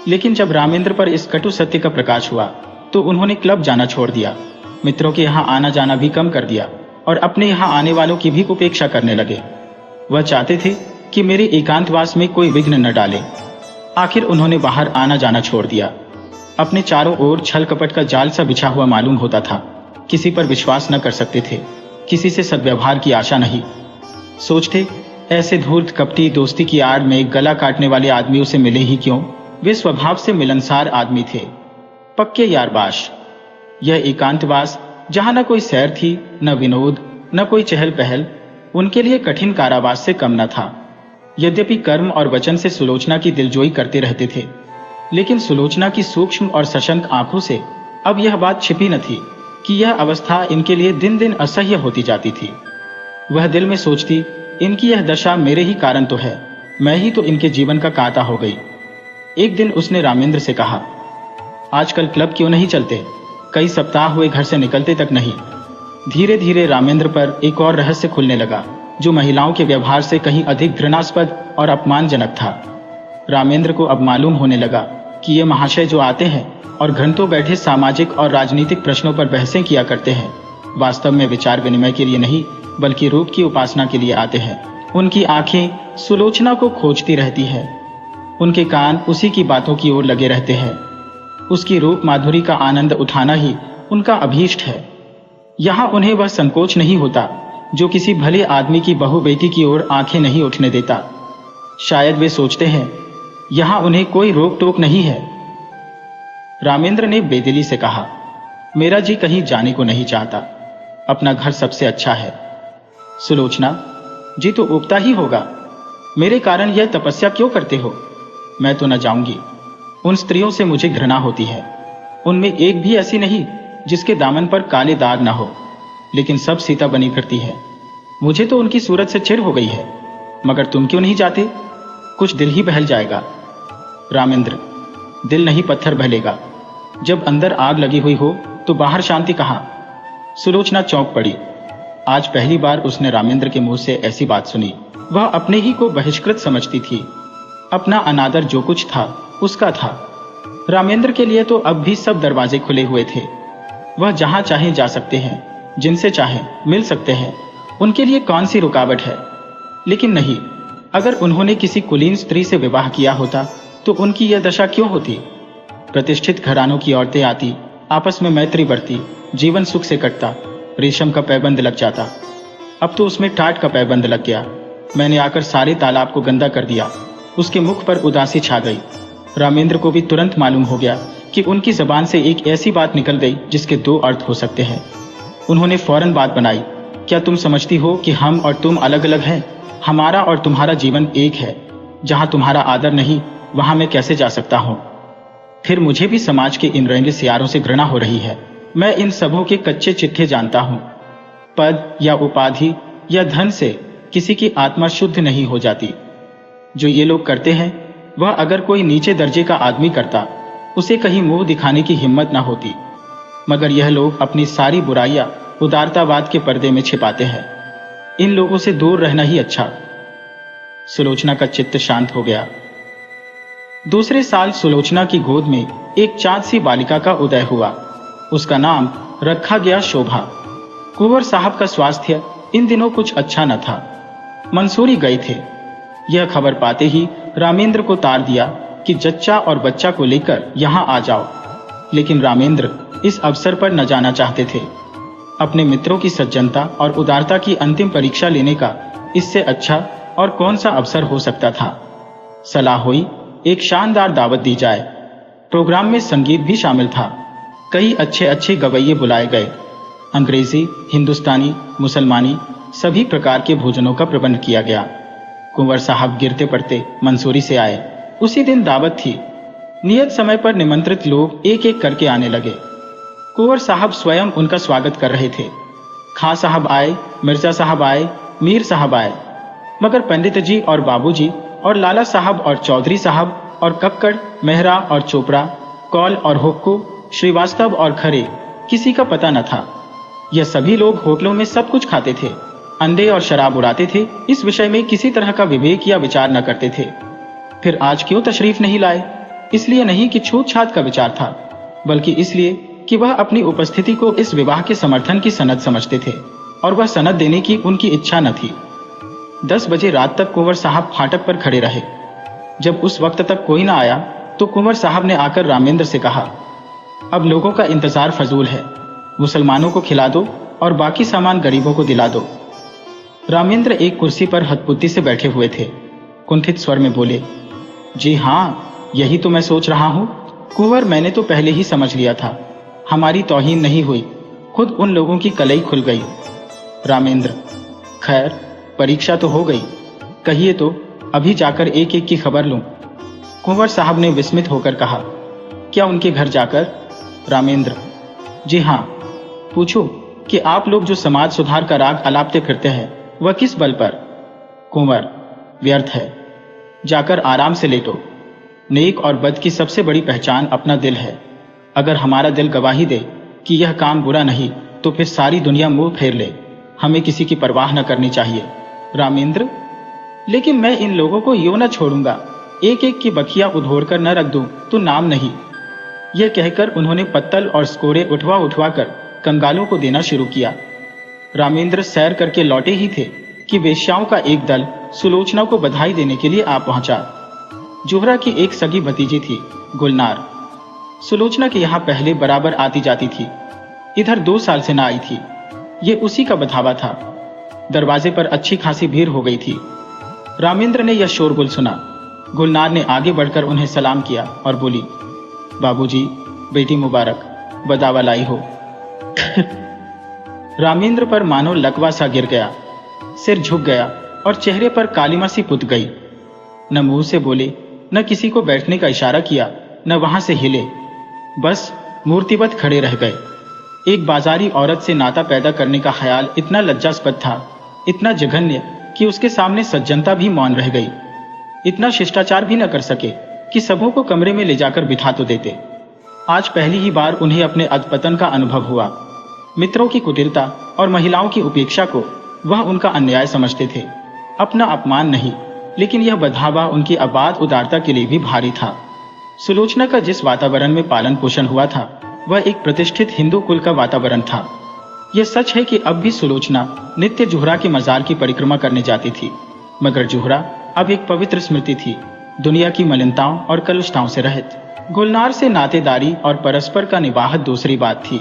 लेकिन जब रामेंद्र पर इस कटु सत्य का प्रकाश हुआ तो उन्होंने क्लब जाना छोड़ दिया, मित्रों के यहाँ आना जाना भी कम कर दिया और अपने यहाँ आने वालों की भी उपेक्षा करने लगे। वह चाहते थे कि मेरे एकांतवास में कोई विघ्न न डाले। आखिर उन्होंने बाहर आना जाना छोड़ दिया। अपने चारों ओर छल कपट का जाल सा बिछा हुआ मालूम होता था। किसी पर विश्वास न कर सकते थे, किसी से सद्व्यवहार की आशा नहीं। सोचते ऐसे धूर्त कपटी दोस्ती की आड़ में गला काटने वाले आदमियों से मिले ही क्यों। वे स्वभाव से मिलनसार आदमी थे, पक्के यारबाश। यह एकांतवास जहां न कोई सैर थी, न विनोद, न कोई चहल पहल, उनके लिए कठिन कारावास से कम न था। यद्यपि कर्म और वचन से सुलोचना की दिलजोई करते रहते थे, लेकिन सुलोचना की सूक्ष्म और सशंक आंखों से अब यह बात छिपी न थी कि यह अवस्था इनके लिए दिन दिन असह्य होती जाती थी। वह दिल में सोचती, इनकी यह दशा मेरे ही कारण तो है, मैं ही तो इनके जीवन का कांटा हो गई। एक दिन उसने रामेंद्र से कहा, आजकल क्लब क्यों नहीं चलते? कई सप्ताह हुए घर से निकलते तक नहीं। धीरे धीरे रामेंद्र पर एक और रहस्य खुलने लगा, जो महिलाओं के व्यवहार से कहीं अधिक घृणास्पद और अपमानजनक था। रामेंद्र को अब मालूम होने लगा कि ये महाशय जो आते हैं और घंटों बैठे सामाजिक और राजनीतिक प्रश्नों पर बहसें किया करते हैं, वास्तव में विचार विनिमय के लिए नहीं बल्कि रूप की उपासना के लिए आते हैं। उनकी आंखें सुलोचना को खोजती रहती है, उनके कान उसी की बातों की ओर लगे रहते हैं। उसकी रूप माधुरी का आनंद उठाना ही उनका अभीष्ट है। यहाँ उन्हें वह संकोच नहीं होता जो किसी भले आदमी की बहू बेटी की ओर आंखें नहीं उठने देता। शायद वे सोचते हैं यहाँ उन्हें कोई रोक टोक नहीं है। रामेंद्र ने बेदिली से कहा, मेरा जी कहीं जाने को नहीं चाहता, अपना घर सबसे अच्छा है। सुलोचना, जी तो उगता ही होगा, मेरे कारण यह तपस्या क्यों करते हो? मैं तो न जाऊंगी। उन स्त्रियों से मुझे घृणा होती है। उनमें एक भी ऐसी नहीं जिसके दामन पर काले दाग ना हो, लेकिन सब सीता बनी करती है। मुझे तो उनकी सूरत से चिढ़ हो गई है। मगर तुम क्यों नहीं जाते? कुछ दिल ही बहल जाएगा। रामेंद्र, दिल नहीं पत्थर बहलेगा। जब अंदर आग लगी हुई हो तो बाहर शांति कहाँ? सुलोचना चौंक पड़ी। आज पहली बार उसने रामेंद्र के मुंह से ऐसी बात सुनी। वह अपने ही को बहिष्कृत समझती थी। अपना अनादर जो कुछ था उसका था। रामेंद्र के लिए तो अब भी सब दरवाजे खुले हुए थे। वह जहां चाहे जा सकते हैं, जिनसे चाहे मिल सकते हैं। उनके लिए कौन सी रुकावट है? लेकिन नहीं, अगर उन्होंने किसी कुलीन स्त्री से विवाह किया होता तो उनकी यह दशा क्यों होती? प्रतिष्ठित घरानों की औरतें आती, आपस में मैत्री बढ़ती, जीवन सुख से कटता, रेशम का पैबंद लग जाता। अब तो उसमें टाट का पैबंद लग गया। मैंने आकर सारे तालाब को गंदा कर दिया। उसके मुख पर उदासी छा गई। रामेंद्र को भी तुरंत मालूम हो गया कि उनकी जबान से एक ऐसी बात निकल गई जिसके दो अर्थ हो सकते हैं। उन्होंने फौरन बात बनाई, क्या तुम समझती हो कि हम और तुम अलग अलग हैं? हमारा और तुम्हारा जीवन एक है। जहां तुम्हारा आदर नहीं वहां मैं कैसे जा सकता हूं? फिर मुझे भी समाज के इन रंगे सियारों से घृणा हो रही है। मैं इन सबों के कच्चे चिट्ठे जानता हूं। पद या उपाधि या धन से किसी की आत्मा शुद्ध नहीं हो जाती। जो ये लोग करते हैं वह अगर कोई नीचे दर्जे का आदमी करता उसे कहीं मुंह दिखाने की हिम्मत ना होती। मगर यह लोग अपनी सारी बुराइयां उदारतावाद के पर्दे में छिपाते हैं। इन लोगों से दूर रहना ही अच्छा। सुलोचना का चित्त शांत हो गया। दूसरे साल सुलोचना की गोद में एक चाँद सी बालिका का उदय हुआ। उसका नाम रखा गया शोभा। कुंवर साहब का स्वास्थ्य इन दिनों कुछ अच्छा न था। मंसूरी गए थे। यह खबर पाते ही रामेंद्र को तार दिया कि जच्चा और बच्चा को लेकर यहाँ आ जाओ। लेकिन रामेंद्र इस अवसर पर न जाना चाहते थे। अपने मित्रों की सज्जनता और उदारता की अंतिम परीक्षा लेने का इससे अच्छा और कौन सा अवसर हो सकता था। सलाह हुई एक शानदार दावत दी जाए। प्रोग्राम में संगीत भी शामिल था। कई अच्छे अच्छे गवैये बुलाए गए। अंग्रेजी, हिंदुस्तानी, मुसलमानी सभी प्रकार के भोजनों का प्रबंध किया गया। कुंवर साहब गिरते पड़ते मंसूरी से आए। उसी दिन दावत थी। नियत समय पर निमंत्रित लोग एक एक करके आने लगे। कुंवर साहब स्वयं उनका स्वागत कर रहे थे। खां साहब आए, मिर्जा साहब आए, मीर साहब आए, मगर पंडित जी और बाबूजी और लाला साहब और चौधरी साहब और कक्कड़, मेहरा और चोपड़ा, कौल और हुक्कू, श्रीवास्तव और खरे किसी का पता न था। यह सभी लोग होटलों में सब कुछ खाते थे, अंडे और शराब उड़ाते थे। इस विषय में किसी तरह का विवेक या विचार न करते थे। फिर आज क्यों तशरीफ नहीं लाए? इसलिए नहीं कि छूत छात का विचार था, बल्कि इसलिए कि वह अपनी उपस्थिति को इस विवाह के समर्थन की सनद समझते थे और वह सनद देने की उनकी इच्छा न थी। 10 बजे रात तक कुंवर साहब फाटक पर खड़े रहे। जब उस वक्त तक कोई न आया तो कुंवर साहब ने आकर रामेंद्र से कहा, अब लोगों का इंतजार फजूल है, मुसलमानों को खिला दो और बाकी सामान गरीबों को दिला दो। रामेंद्र एक कुर्सी पर हथपुत्ती से बैठे हुए थे। कुंठित स्वर में बोले, जी हाँ, यही तो मैं सोच रहा हूँ कुंवर, मैंने तो पहले ही समझ लिया था। हमारी तौहीन नहीं हुई, खुद उन लोगों की कलई खुल गई। रामेंद्र, खैर परीक्षा तो हो गई, कहिए तो अभी जाकर एक एक की खबर लूं। कुंवर साहब ने विस्मित होकर कहा, क्या उनके घर जाकर? रामेंद्र, जी हाँ, पूछो कि आप लोग जो समाज सुधार का राग अलापते फिरते हैं वह किस बल पर? कुंवर, व्यर्थ है, जाकर आराम से लेटो। नेक और बद की सबसे बड़ी पहचान अपना दिल है। अगर हमारा दिल गवाही दे कि यह काम बुरा नहीं तो फिर सारी दुनिया मुंह फेर ले। हमें किसी की परवाह न करनी चाहिए। रामेंद्र, लेकिन मैं इन लोगों को यूं न छोड़ूंगा, एक एक की बखिया उधोड़ कर न रख दूं तो नाम नहीं। यह कहकर उन्होंने पत्तल और स्कोरे उठवा उठवा कर कंगालों को देना शुरू किया। रामेंद्र सैर करके लौटे ही थे कि वेश्याओं का एक दल सुलोचना को बधाई देने के लिए आ पहुंचा। जोहरा की एक सगी भतीजी थी, गुलनार। सुलोचना के यहाँ पहले बराबर आती जाती थी, इधर 2 साल से न आई थी। ये उसी का बधावा था। दरवाजे पर अच्छी खासी भीड़ हो गई थी। रामेंद्र ने यह शोरगुल सुना। गुलनार ने आगे बढ़कर उन्हें सलाम किया और बोली, बाबूजी, बेटी मुबारक, बदावा लाई हो। रामेंद्र पर मानो लकवा सा गिर गया। सिर झुक गया और चेहरे पर कालिमा सी पुत गई। न मुंह से बोले, न किसी को बैठने का इशारा किया, न वहां से हिले। बस मूर्तिवत खड़े रह गए। एक बाजारी औरत से नाता पैदा करने का ख्याल इतना लज्जास्पद था, इतना जघन्य कि उसके सामने सज्जनता भी मौन रह गई। इतना शिष्टाचार भी न कर सके कि सबों को कमरे में ले जाकर बिठा तो देते। आज पहली ही बार उन्हें अपने अधपतन का अनुभव हुआ। मित्रों की कुटिलता और महिलाओं की उपेक्षा को वह उनका अन्याय समझते थे, अपना अपमान नहीं। लेकिन यह बधावा उनकी अबाध उदारता के लिए भी भारी था। सुलोचना का जिस वातावरण में पालन पोषण हुआ था वह एक प्रतिष्ठित हिंदू कुल का वातावरण था। यह सच है कि अब भी सुलोचना नित्य जोहरा के मजार की परिक्रमा करने जाती थी, मगर जोहरा अब एक पवित्र स्मृति थी, दुनिया की मलिनताओं और कलुषताओं से रहित। गुलनार से नातेदारी और परस्पर का निबाहत दूसरी बात थी।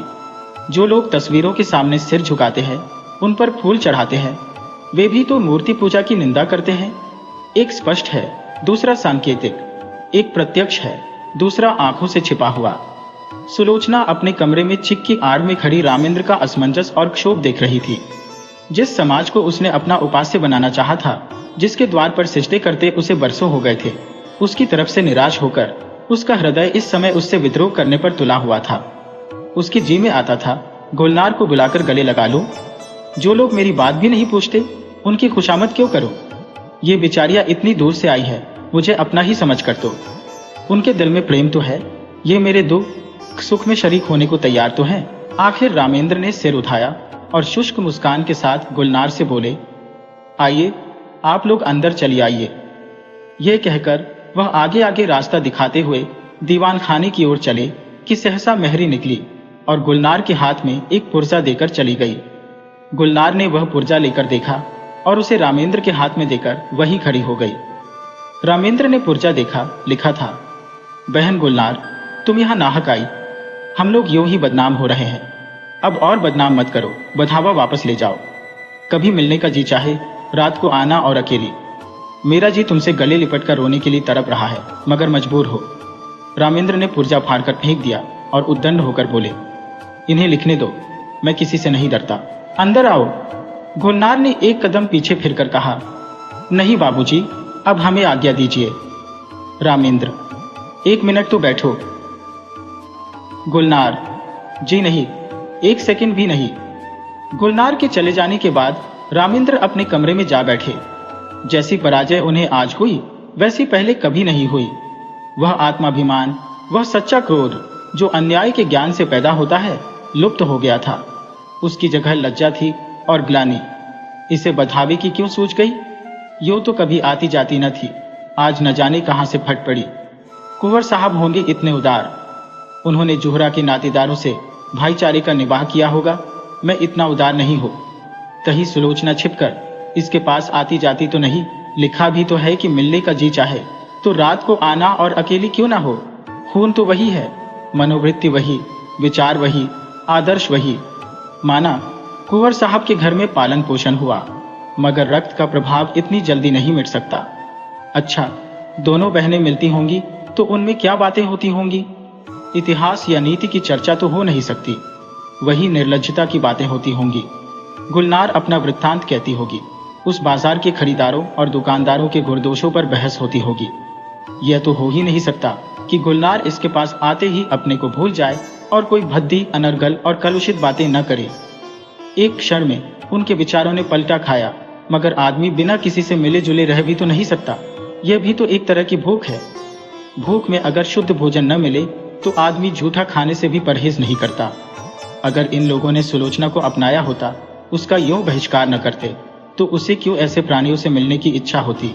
जो लोग तस्वीरों के सामने सिर झुकाते हैं, उन पर फूल चढ़ाते हैं, वे भी तो मूर्ति पूजा की निंदा करते हैं। एक स्पष्ट है, दूसरा सांकेतिक। एक प्रत्यक्ष है, दूसरा आंखों से छिपा हुआ। सुलोचना अपने कमरे में चिक की आड़ में खड़ी रामेंद्र का असमंजस और क्षोभ देख रही थी। जिस समाज को उसने अपना उपास्य बनाना चाहा था, जिसके द्वार पर सिजदे करते उसे बरसों हो गए थे, उसकी तरफ से निराश होकर उसका हृदय इस समय उससे विद्रोह करने पर तुला हुआ था। उसके जी में आता था, गुलनार को बुलाकर गले लगा लो। जो लोग मेरी बात भी नहीं पूछते, उनकी खुशामद क्यों करो? ये बेचारियां इतनी दूर से आई है, मुझे अपना ही समझ कर दो। उनके दिल में प्रेम तो है, ये मेरे दुख सुख में शरीक होने को तैयार तो हैं। आखिर रामेंद्र ने सिर उठाया और शुष्क मुस्कान के साथ गुलनार से बोले, आइए, आप लोग अंदर चलिए आइए। यह कहकर वह आगे आगे रास्ता दिखाते हुए दीवान खाने की ओर चले कि सहसा मेहरी निकली और गुलनार के हाथ में एक पुर्जा देकर चली गई। गुलनार ने वह पुर्जा लेकर देखा और उसे रामेंद्र के हाथ में देकर वहीं खड़ी हो गई। रामेंद्र ने पुर्जा देखा, लिखा था, बहन गुलनार, तुम यहाँ नाहक आई, हम लोग यूं ही बदनाम हो रहे हैं, अब और बदनाम मत करो, बधावा वापस ले जाओ। कभी मिलने का जी चाहे रात को आना और अकेली। मेरा जी तुमसे गले लिपट कर रोने के लिए तड़प रहा है, मगर मजबूर हो। रामेंद्र ने पुर्जा फाड़कर फेंक दिया और उद्दंड होकर बोले, इन्हें लिखने दो, मैं किसी से नहीं डरता, अंदर आओ। गुलनार ने एक कदम पीछे फिरकर कहा, नहीं बाबूजी, अब हमें आज्ञा दीजिए। रामेंद्र, एक मिनट तो बैठो। गुलनार, जी नहीं, एक सेकंड भी नहीं। गुलनार के चले जाने के बाद रामेंद्र अपने कमरे में जा बैठे। जैसी पराजय उन्हें आज हुई, वैसी पहले कभी नहीं हुई। वह आत्माभिमान, वह सच्चा क्रोध जो अन्याय के ज्ञान से पैदा होता है, लुप्त हो गया था। उसकी जगह लज्जा थी और ग्लानि। इसे बधावे की क्यों सूझ गई? यूं तो कभी आती जाती न थी, आज न जाने कहां से फट पड़ी। कुंवर साहब होंगे इतने उदार, उन्होंने जोहरा के नातेदारों से भाईचारे का निवाह किया होगा। मैं इतना उदार नहीं हो। कहीं सुलोचना छिपकर इसके पास आती जाती तो नहीं? लिखा भी तो है कि मिलने का जी चाहे तो रात को आना और अकेली क्यों ना हो। खून तो वही है, मनोवृत्ति वही, विचार वही, आदर्श वही। माना कुंवर साहब के घर में पालन पोषण हुआ, मगर रक्त का प्रभाव इतनी जल्दी नहीं मिट सकता। अच्छा, दोनों बहनें मिलती होंगी तो उनमें क्या बातें होती होंगी? इतिहास या नीति की चर्चा तो हो नहीं सकती, वही निर्लज्जता की बातें होती होंगी। गुलनार अपना वृत्तांत कहती होगी, उस बाजार के खरीदारों और दुकानदारों के गुरदोषों पर बहस होती होगी। यह तो हो ही नहीं सकता कि गुलनार इसके पास आते ही अपने को भूल जाए और कोई भद्दी, अनर्गल और कलुषित बातें न करे। एक क्षण में उनके विचारों ने पलटा खाया, मगर आदमी बिना किसी से मिले जुले रह भी तो नहीं सकता। यह भी तो एक तरह की भूख है। भूख में अगर शुद्ध भोजन न मिले तो आदमी झूठा खाने से भी परहेज नहीं करता। अगर इन लोगों ने सुलोचना को अपनाया होता, उसका यूं बहिष्कार न करते, तो उसे क्यों ऐसे प्राणियों से मिलने की इच्छा होती?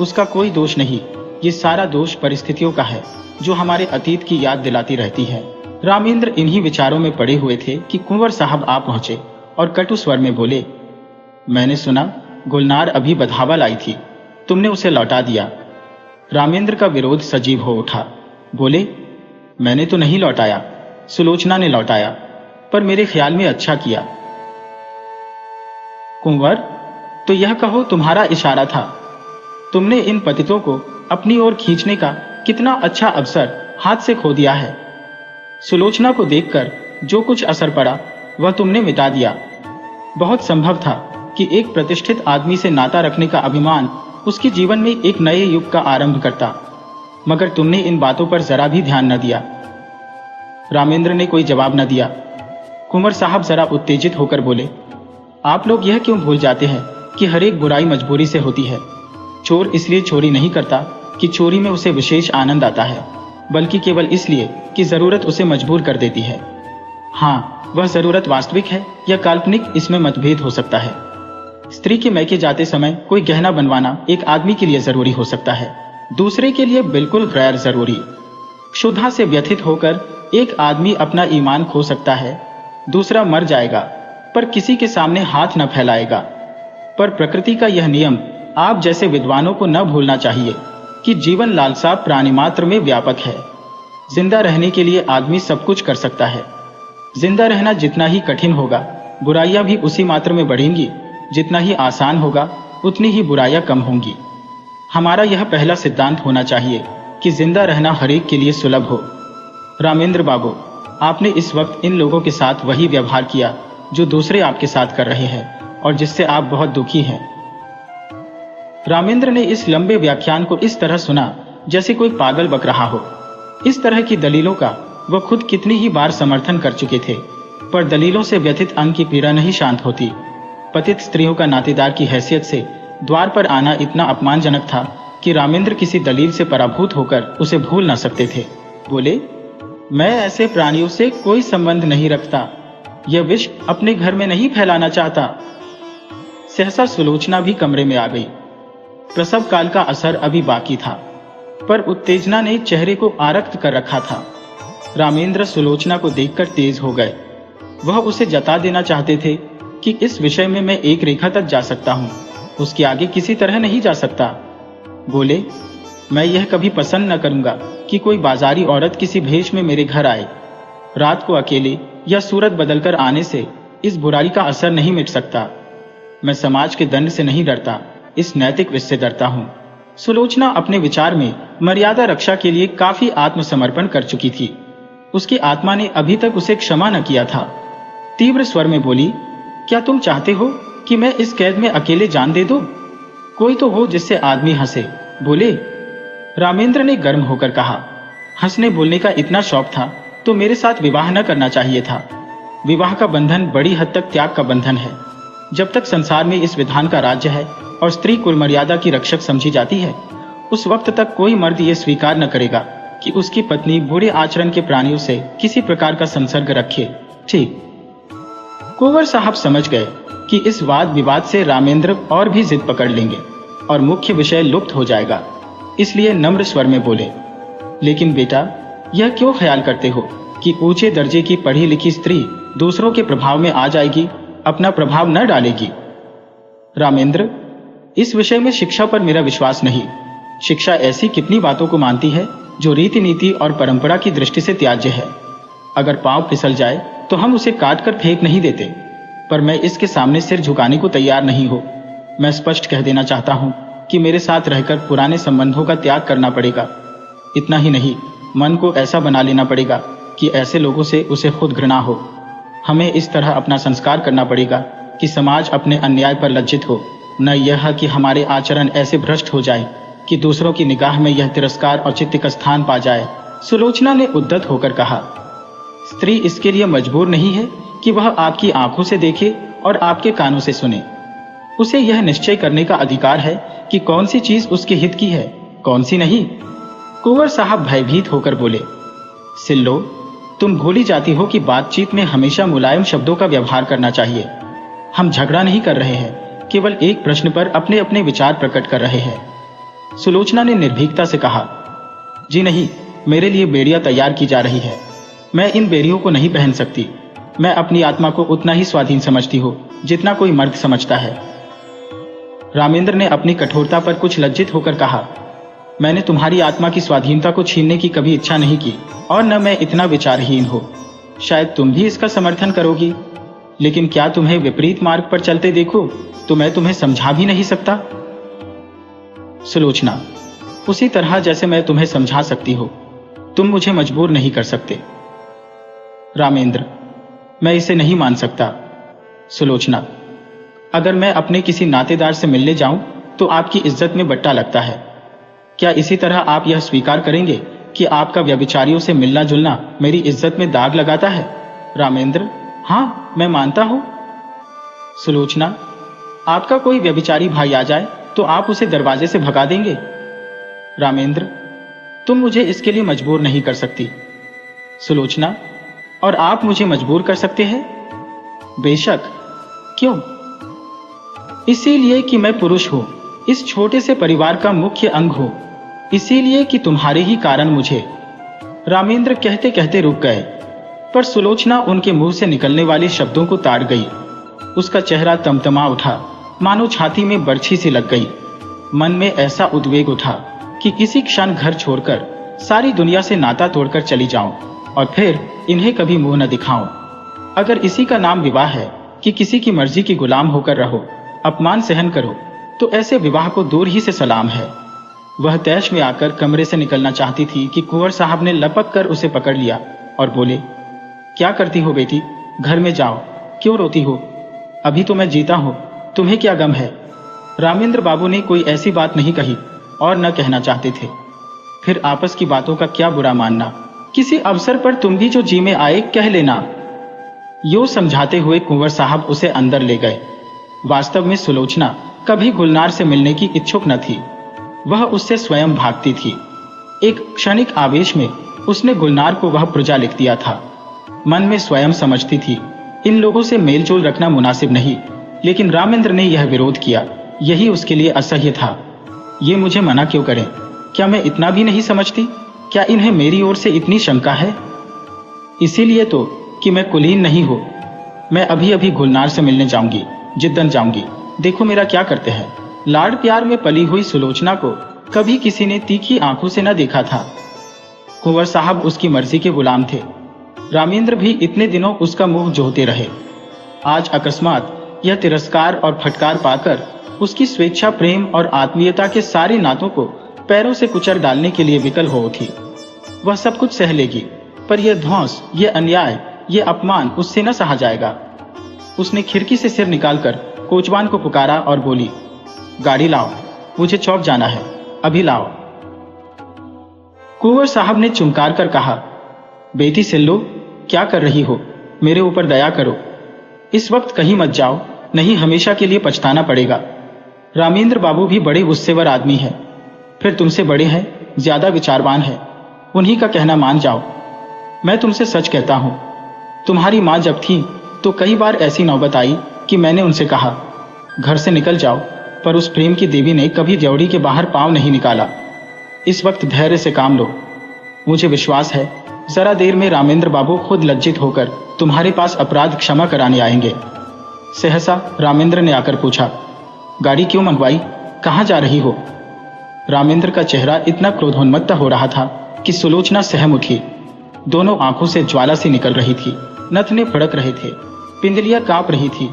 उसका कोई दोष नहीं, ये सारा दोष परिस्थितियों का है जो हमारे अतीत की याद दिलाती रहती है। रामेंद्र इन्हीं विचारों में पड़े हुए थे कि कुंवर साहब आ पहुंचे और कटु स्वर में बोले, मैंने सुना गुलनार अभी बधावा लाई थी, तुमने उसे लौटा दिया। रामेंद्र का विरोध सजीव हो उठा। बोले, मैंने तो नहीं लौटाया, सुलोचना ने लौटाया, पर मेरे ख्याल में अच्छा किया। कुंवर, तो यह कहो तुम्हारा इशारा था। तुमने इन पतितों को अपनी ओर खींचने का कितना अच्छा अवसर हाथ से खो दिया है। सुलोचना को देखकर जो कुछ असर पड़ा वह तुमने मिटा दिया। बहुत संभव था कि एक प्रतिष्ठित आदमी से नाता रखने का अभिमान उसके जीवन में एक नए युग का आरंभ करता, मगर तुमने इन बातों पर जरा भी ध्यान न दिया। रामेंद्र ने कोई जवाब न दिया। कुंवर साहब जरा उत्तेजित होकर बोले, आप लोग यह क्यों भूल जाते हैं कि हर एक बुराई मजबूरी से होती है। चोर इसलिए चोरी नहीं करता कि चोरी में उसे विशेष आनंद आता है, बल्कि केवल इसलिए कि जरूरत उसे मजबूर कर देती है। हाँ, वह जरूरत वास्तविक है या काल्पनिक, इसमें मतभेद हो सकता है। स्त्री के मैके जाते समय कोई गहना बनवाना एक आदमी के लिए जरूरी हो सकता है, दूसरे के लिए बिल्कुल गैर जरूरी। क्षुधा से व्यथित होकर एक आदमी अपना ईमान खो सकता है, दूसरा मर जाएगा पर किसी के सामने हाथ न फैलाएगा। पर प्रकृति का यह नियम आप जैसे विद्वानों को न भूलना चाहिए कि जीवन लालसा प्राणी मात्र में व्यापक है। जिंदा रहने के लिए आदमी सब कुछ कर सकता है। जिंदा रहना जितना ही कठिन होगा, बुराइयां भी उसी मात्र में बढ़ेंगी। जितना ही आसान होगा, उतनी ही बुराइयां कम होंगी। हमारा यह पहला सिद्धांत होना चाहिए कि जिंदा रहना हरेक के लिए सुलभ हो। रामेंद्र बाबू, आपने इस वक्त इन लोगों के साथ वही व्यवहार किया जो दूसरे आपके साथ कर रहे हैं और जिससे आप बहुत दुखी हैं। रामेंद्र ने इस लंबे व्याख्यान को इस तरह सुना जैसे कोई पागल बक रहा हो। इस तरह की दलीलों का वह खुद कितनी ही बार समर्थन कर चुके थे, पर दलीलों से व्यथित अंग की पीड़ा नहीं शांत होती। पतित स्त्रियों का नातेदार की हैसियत से द्वार पर आना इतना अपमानजनक था कि रामेंद्र किसी दलील से पराभूत होकर उसे भूल न सकते थे। बोले, मैं ऐसे प्राणियों से कोई संबंध नहीं रखता, यह विष अपने घर में नहीं फैलाना चाहता। सहसा सुलोचना भी कमरे में आ गई। प्रसव काल का असर अभी बाकी था, पर उत्तेजना ने चेहरे को आरक्त कर रखा था। रामेंद्र सुलोचना को देखकर तेज हो गए। वह उसे जता देना चाहते थे कि इस विषय में मैं एक रेखा तक जा सकता हूँ, उसके आगे किसी तरह नहीं जा सकता। बोले, मैं यह कभी पसंद न करूंगा कि कोई बाजारी औरत किसी भेष में मेरे घर आए। रात को अकेले या सूरत बदलकर आने से इस बुराई का असर नहीं मिट सकता। मैं समाज के दंड से नहीं डरता, इस नैतिक विष से डरता हूँ। सुलोचना अपने विचार में मर्यादा रक्षा के लिए काफी आत्मसमर्पण कर चुकी थी। उसकी आत्मा ने अभी तक उसे क्षमा न किया था। तीव्र स्वर में बोली, क्या तुम चाहते हो कि मैं इस कैद में अकेले जान दे दूं? कोई तो हो जिससे आदमी हंसे। बोले, रामेंद्र ने गर्म होकर कहा, हंसने बोलने का इतना शौक था तो मेरे साथ विवाह न करना चाहिए था। विवाह का बंधन बड़ी हद तक त्याग का बंधन है। जब तक संसार में इस विधान का राज्य है और स्त्री कुल मर्यादा की रक्षक समझी जाती है, उस वक्त तक कोई मर्द ये स्वीकार न करेगा कि उसकी पत्नी बुरे आचरण के प्राणियों से किसी प्रकार का संसर्ग रखे। ठीक। कुंवर साहब समझ गए कि इस वाद विवाद से रामेंद्र और भी जिद पकड़ लेंगे और मुख्य विषय लुप्त हो जाएगा, इसलिए नम्र स्वर में बोले, लेकिन बेटा, यह क्यों ख्याल करते हो कि ऊंचे दर्जे की पढ़ी लिखी स्त्री दूसरों के प्रभाव में आ जाएगी, अपना प्रभाव न डालेगी? रामेंद्र, इस विषय में शिक्षा पर मेरा विश्वास नहीं। शिक्षा ऐसी कितनी बातों को मानती है जो रीति नीति और परंपरा की दृष्टि से त्याज्य है। अगर पांव फिसल जाए तो हम उसे काट कर फेंक नहीं देते, पर मैं इसके सामने सिर झुकाने को तैयार नहीं हूं। मैं स्पष्ट कह देना चाहता हूं कि मेरे साथ रहकर पुराने संबंधों का त्याग करना पड़ेगा। इतना ही नहीं, मन को ऐसा बना लेना पड़ेगा कि ऐसे लोगों से उसे खुद घृणा हो। हमें इस तरह अपना संस्कार करना पड़ेगा कि समाज अपने अन्याय पर लज्जित हो, न यह कि हमारे आचरण ऐसे भ्रष्ट हो जाए कि दूसरों की निगाह में यह तिरस्कार और चित्त का स्थान पा जाए। सुलोचना ने उद्दत होकर कहा, स्त्री इसके लिए मजबूर नहीं है कि वह आपकी आंखों से देखे और आपके कानों से सुने। उसे यह निश्चय करने का अधिकार है कि कौन सी चीज उसके हित की है, कौन सी नहीं। कुंवर साहब भयभीत होकर बोले, सिल्लो, तुम भूली जाती हो कि बातचीत में हमेशा मुलायम शब्दों का व्यवहार करना चाहिए। हम झगड़ा नहीं कर रहे हैं, केवल एक प्रश्न पर अपने अपने विचार प्रकट कर रहे हैं। सुलोचना ने निर्भीकता से कहा, जी नहीं, मेरे लिए बेड़ियां तैयार की जा रही है। मैं इन बेड़ियों को नहीं पहन सकती। मैं अपनी आत्मा को उतना ही स्वाधीन समझती हूँ जितना कोई मर्द समझता है। रामेंद्र ने अपनी कठोरता पर कुछ लज्जित होकर कहा, मैंने तुम्हारी आत्मा की स्वाधीनता को छीनने की कभी इच्छा नहीं की और न मैं इतना विचारहीन हो। शायद तुम भी इसका समर्थन करोगी, लेकिन क्या तुम्हें विपरीत मार्ग पर चलते देखो तो मैं तुम्हें समझा भी नहीं सकता। सुलोचना, उसी तरह जैसे मैं तुम्हें समझा सकती हो, तुम मुझे मजबूर नहीं कर सकते। रामेंद्र, मैं इसे नहीं मान सकता। सुलोचना, अगर मैं अपने किसी नातेदार से मिलने जाऊं तो आपकी इज्जत में बट्टा लगता है। क्या इसी तरह आप यह स्वीकार करेंगे कि आपका व्यभिचारियों से मिलना जुलना मेरी इज्जत में दाग लगाता है? रामेंद्र, हाँ, मैं मानता हूं। सुलोचना, आपका कोई व्यभिचारी भाई आ जाए तो आप उसे दरवाजे से भगा देंगे? रामेंद्र, तुम मुझे इसके लिए मजबूर नहीं कर सकती। सुलोचना, और आप मुझे मजबूर कर सकते हैं? बेशक। क्यों? इसीलिए कि मैं पुरुष हूं, इस छोटे से परिवार का मुख्य अंग हूं, इसीलिए कि तुम्हारे ही कारण मुझे। रामेंद्र कहते कहते रुक गए, पर सुलोचना उनके मुंह से निकलने वाले शब्दों को ताड़ गई। उसका चेहरा तमतमा उठा, मानो छाती में बर्छी सी लग गई। मन में ऐसा उद्वेग उठा कि किसी क्षण घर छोड़कर सारी दुनिया से नाता तोड़कर चली जाऊं और फिर इन्हें कभी मुंह न दिखाऊं। अगर इसी का नाम विवाह है कि किसी की मर्जी की गुलाम होकर रहो, अपमान सहन करो, तो ऐसे विवाह को दूर ही से सलाम है। वह तैश में आकर कमरे से निकलना चाहती थी कि कुंवर साहब ने लपक कर उसे पकड़ लिया और बोले, क्या करती हो बेटी, घर में जाओ, क्यों रोती हो? अभी तो मैं जीता हूं, तुम्हें क्या गम है? रामेंद्र बाबू ने कोई ऐसी बात नहीं कही और न कहना चाहते थे। फिर आपस की बातों का क्या बुरा मानना, किसी अवसर पर तुम भी जो जी में आए कह लेना। यो समझाते हुए कुंवर साहब उसे अंदर ले गए। वास्तव में सुलोचना कभी गुलनार से मिलने की इच्छुक न थी, वह उससे स्वयं भागती थी। एक क्षणिक आवेश में उसने गुलनार को वह प्रजा लिख दिया था। मन में स्वयं समझती थी, इन लोगों से मेलजोल रखना मुनासिब नहीं, लेकिन रामेंद्र ने यह विरोध किया, यही उसके लिए असह्य था। ये मुझे मना क्यों करें? क्या मैं इतना भी नहीं समझती? क्या इन्हें मेरी ओर से इतनी शंका है? इसीलिए तो कि मैं कुलीन नहीं हूँ। मैं अभी अभी गुलनार से मिलने जाऊंगी, जिद्दन जाऊंगी। देखो मेरा क्या करते हैं। लाड़ प्यार में पली हुई सुलोचना को कभी किसी ने तीखी आंखों से न देखा था। कुंवर साहब उसकी मर्जी के गुलाम थे। रामेंद्र भी इतने दिनों उसका मुंह जोहते रहे। आज अकस्मात यह तिरस्कार और फटकार पाकर उसकी स्वेच्छा, प्रेम और आत्मीयता के सारे नातों को पैरों से कुचल डालने के लिए विकल हो उठी। वह सब कुछ सह लेगी, पर यह ध्वंस, यह अन्याय, यह अपमान उससे न सहा जाएगा। उसने खिड़की से सिर निकालकर कोचवान को पुकारा और बोली, गाड़ी लाओ, मुझे चौक जाना है, अभी लाओ। कुंवर साहब ने चुमकार कर कहा, बेटी सिल्लो, क्या कर रही हो? मेरे ऊपर दया करो। इस वक्त कहीं मत जाओ, नहीं हमेशा के लिए पछताना पड़ेगा। रामेंद्र बाबू भी बड़े गुस्सेवर आदमी है, फिर तुमसे बड़े हैं, ज्यादा विचारवान है, उन्हीं का कहना मान जाओ। मैं तुमसे सच कहता हूं, तुम्हारी मां जब थी तो कई बार ऐसी नौबत आई कि मैंने उनसे कहा, घर से निकल जाओ, पर उस प्रेम की देवी ने कभी ड्योढ़ी के बाहर पांव नहीं निकाला। इस वक्त धैर्य से काम लो। मुझे विश्वास है जरा देर में रामेंद्र बाबू खुद लज्जित होकर तुम्हारे पास अपराध क्षमा कराने आएंगे। सहसा रामेंद्र ने आकर पूछा, गाड़ी क्यों मंगवाई, कहाँ जा रही हो? रामेंद्र का चेहरा इतना क्रोधोन्मत्त हो रहा था कि सुलोचना सहम उठी। दोनों आंखों से ज्वाला सी निकल रही थी, नथने फड़क रहे थे, पिंडलियां कांप रही थी।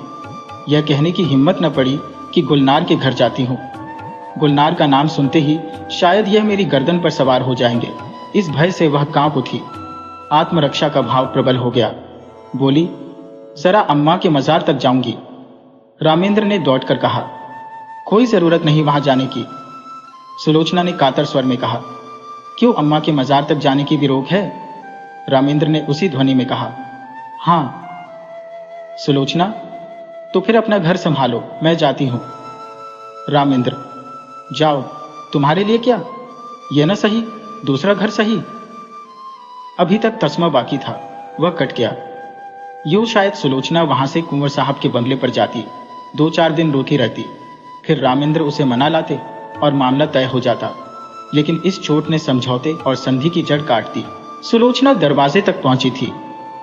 यह कहने की हिम्मत न पड़ी कि गुलनार के घर जाती हूँ। गुलनार का नाम सुनते ही शायद यह मेरी गर्दन पर सवार हो जाएंगे। इस भय से वह कांप उठी। आत्मरक्षा का भाव प्रबल हो गया। बोली, जरा अम्मा के मजार तक जाऊंगी। रामेंद्र ने दौड़कर कहा, कोई जरूरत नहीं वहां जाने की। सुलोचना ने कातर स्वर में कहा, क्यों, अम्मा के मजार तक जाने की भी रोक है? रामेंद्र ने उसी ध्वनि में कहा, हाँ। सुलोचना, तो फिर अपना घर संभालो, मैं जाती हूं। रामेंद्र, जाओ, तुम्हारे लिए क्या, यह न सही, दूसरा घर सही। अभी तक तस्मा बाकी था, वह कट गया। यूं शायद सुलोचना वहां से कुंवर साहब के बंगले पर जाती, 2-4 दिन रोती रहती, फिर रामेंद्र उसे मना लाते और मामला तय हो जाता। लेकिन इस चोट ने समझौते और संधि की जड़ काट दी। सुलोचना दरवाजे तक पहुंची थी,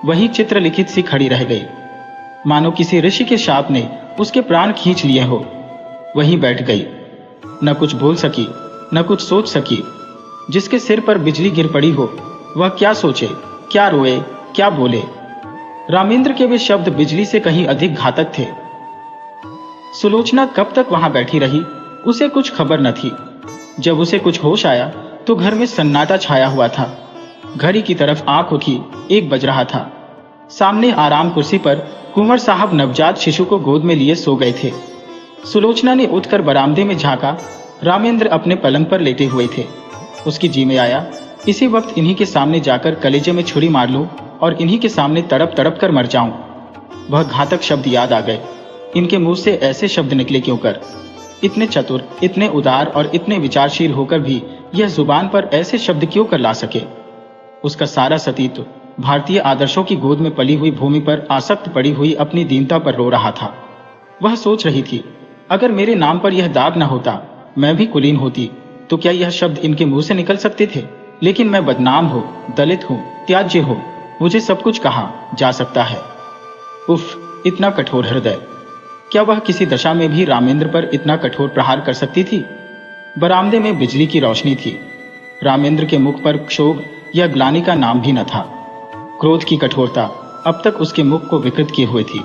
वही चित्रलिखित सी खड़ी रह गई, मानो किसी ऋषि के शाप ने उसके प्राण खींच लिए हो। वहीं बैठ गई, न कुछ बोल सकी, न कुछ सोच सकी। जिसके सिर पर बिजली गिर पड़ी हो, वह क्या सोचे, क्या रोए, क्या बोले? रामेंद्र के वे शब्द बिजली से कहीं अधिक घातक थे। सुलोचना कब तक वहां बैठी रही, उसे कुछ खबर न थी। जब उसे कुछ होश आया तो घर में सन्नाटा छाया हुआ था। घड़ी की तरफ आंख उठी, 1 बज रहा था। सामने आराम कुर्सी पर कुंवर साहब नवजात शिशु को गोद में लिए सो गए थे। सुलोचना ने उठकर बरामदे में झांका। रामेंद्र अपने पलंग पर लेटे हुए थे। उसकी जी में आया, इसी वक्त इन्हीं के सामने जाकर कलेजे में छुरी मार लूं और इन्हीं के सामने तड़प तड़प कर मर जाऊं। वह घातक शब्द याद आ गए। इनके मुंह से ऐसे शब्द निकले क्यों कर? इतने चतुर, इतने उदार और इतने विचारशील होकर भी यह जुबान पर ऐसे शब्द क्यों कर ला सके? उसका सारा सतीत्व भारतीय आदर्शों की गोद में पली हुई भूमि पर आसक्त पड़ी हुई अपनी दीनता पर रो रहा था। वह सोच रही थी, अगर मेरे नाम पर यह दाग न होता, मैं भी कुलीन होती, तो क्या यह शब्द इनके मुंह से निकल सकते थे? लेकिन मैं बदनाम हूं, दलित हूं, त्याज्य हूं, मुझे सब कुछ कहा जा सकता है। उफ, इतना कठोर हृदय! क्या वह किसी दशा में भी रामेंद्र पर इतना कठोर प्रहार कर सकती थी? बरामदे में बिजली की रोशनी थी। रामेंद्र के मुख पर क्षोभ या ग्लानि का नाम भी न था। क्रोध की कठोरता अब तक उसके मुख को विकृत किए हुए थी।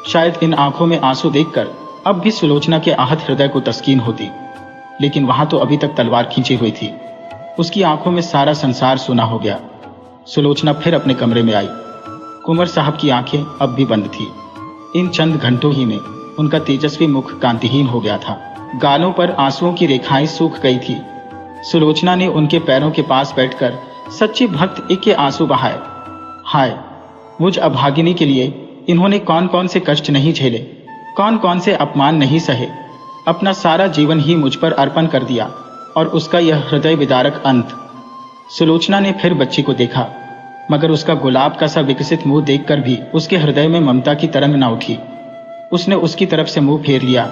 शायद इन आंखों में आंसू देखकर अब भी सुलोचना के आहत हृदय को तस्कीन होती, लेकिन वहां तो अभी तक तलवार खींची हुई थी। उसकी आंखों में सारा संसार सुना हो गया। सुलोचना फिर अपने कमरे में आई। कुंवर साहब की आंखें अब भी बंद थी। इन चंद घंटों ही में उनका तेजस्वी मुख कांतिहीन हो गया था। गालों पर आंसुओं की रेखाएं सूख गई थी। सुलोचना ने उनके पैरों के पास बैठकर सच्ची भक्त के आंसू बहाए। हाय, मुझ अभागिनी के लिए इन्होंने कौन कौन से कष्ट नहीं झेले, कौन कौन से अपमान नहीं सहे। अपना सारा जीवन ही मुझ पर अर्पण कर दिया, और उसका यह हृदय विदारक अंत। सुलोचना ने फिर बच्ची को देखा, मगर उसका गुलाब का सा विकसित मुंह देखकर भी उसके हृदय में ममता की तरंग न उठी। उसने उसकी तरफ से मुंह फेर लिया।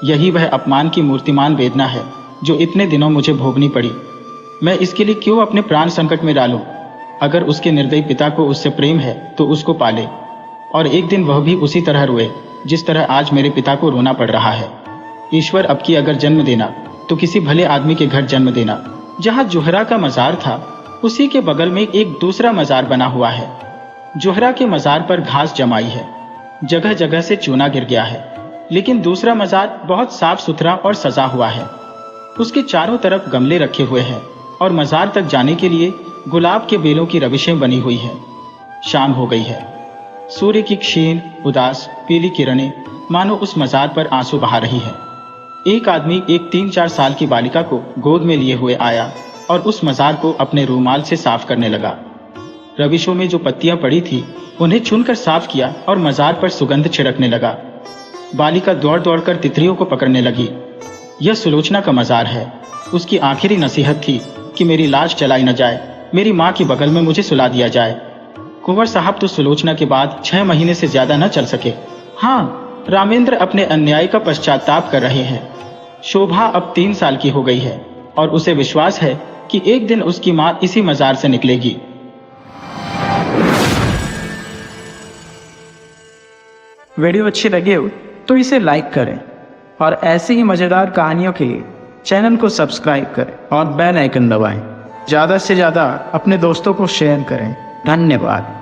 यही वह अपमान की मूर्तिमान वेदना है जो इतने दिनों मुझे भोगनी पड़ी। मैं इसके लिए क्यों अपने प्राण संकट में डालूं? अगर उसके निर्दयी पिता को उससे प्रेम है तो उसको पाले, और एक दिन वह भी उसी तरह रोए जिस तरह आज मेरे पिता को रोना पड़ रहा है। ईश्वर, अब की अगर जन्म देना तो किसी भले आदमी के घर जन्म देना। जहाँ जोहरा का मजार था उसी के बगल में एक दूसरा मजार बना हुआ है। जोहरा के मजार पर घास जमाई है, जगह जगह से चूना गिर गया है, लेकिन दूसरा मजार बहुत साफ सुथरा और सजा हुआ है। उसके चारों तरफ गमले रखे हुए हैं और मजार तक जाने के लिए गुलाब के बेलों की रविशें बनी हुई है। शाम हो गई है। सूर्य की क्षीण उदास पीली किरणें मानो उस मजार पर आंसू बहा रही है। एक आदमी एक 3-4 साल की बालिका को गोद में लिए हुए आया और उस मजार को अपने रूमाल से साफ करने लगा। रविशों में जो पत्तियां पड़ी थी उन्हें चुनकर साफ किया और मजार पर सुगंध छिड़कने लगा। बालिका दौड़ दौड़कर तितलियों को पकड़ने लगी। यह सुलोचना का मजार है। उसकी आखिरी नसीहत थी कि मेरी लाश जलाई न जाए, मेरी माँ के बगल में मुझे सुला दिया जाए। कुंवर साहब तो सुलोचना के बाद 6 महीने से ज्यादा न चल सके। हाँ, रामेंद्र अपने अन्याय का पश्चाताप कर रहे हैं। शोभा अब 3 साल की हो गई है और उसे विश्वास है कि एक दिन उसकी माँ इसी मजार से निकलेगी। वीडियो अच्छी लगे हो तो इसे लाइक करें और ऐसी ही मज़ेदार कहानियों के लिए चैनल को सब्सक्राइब करें और बेल आइकन दबाएं। ज़्यादा से ज़्यादा अपने दोस्तों को शेयर करें। धन्यवाद।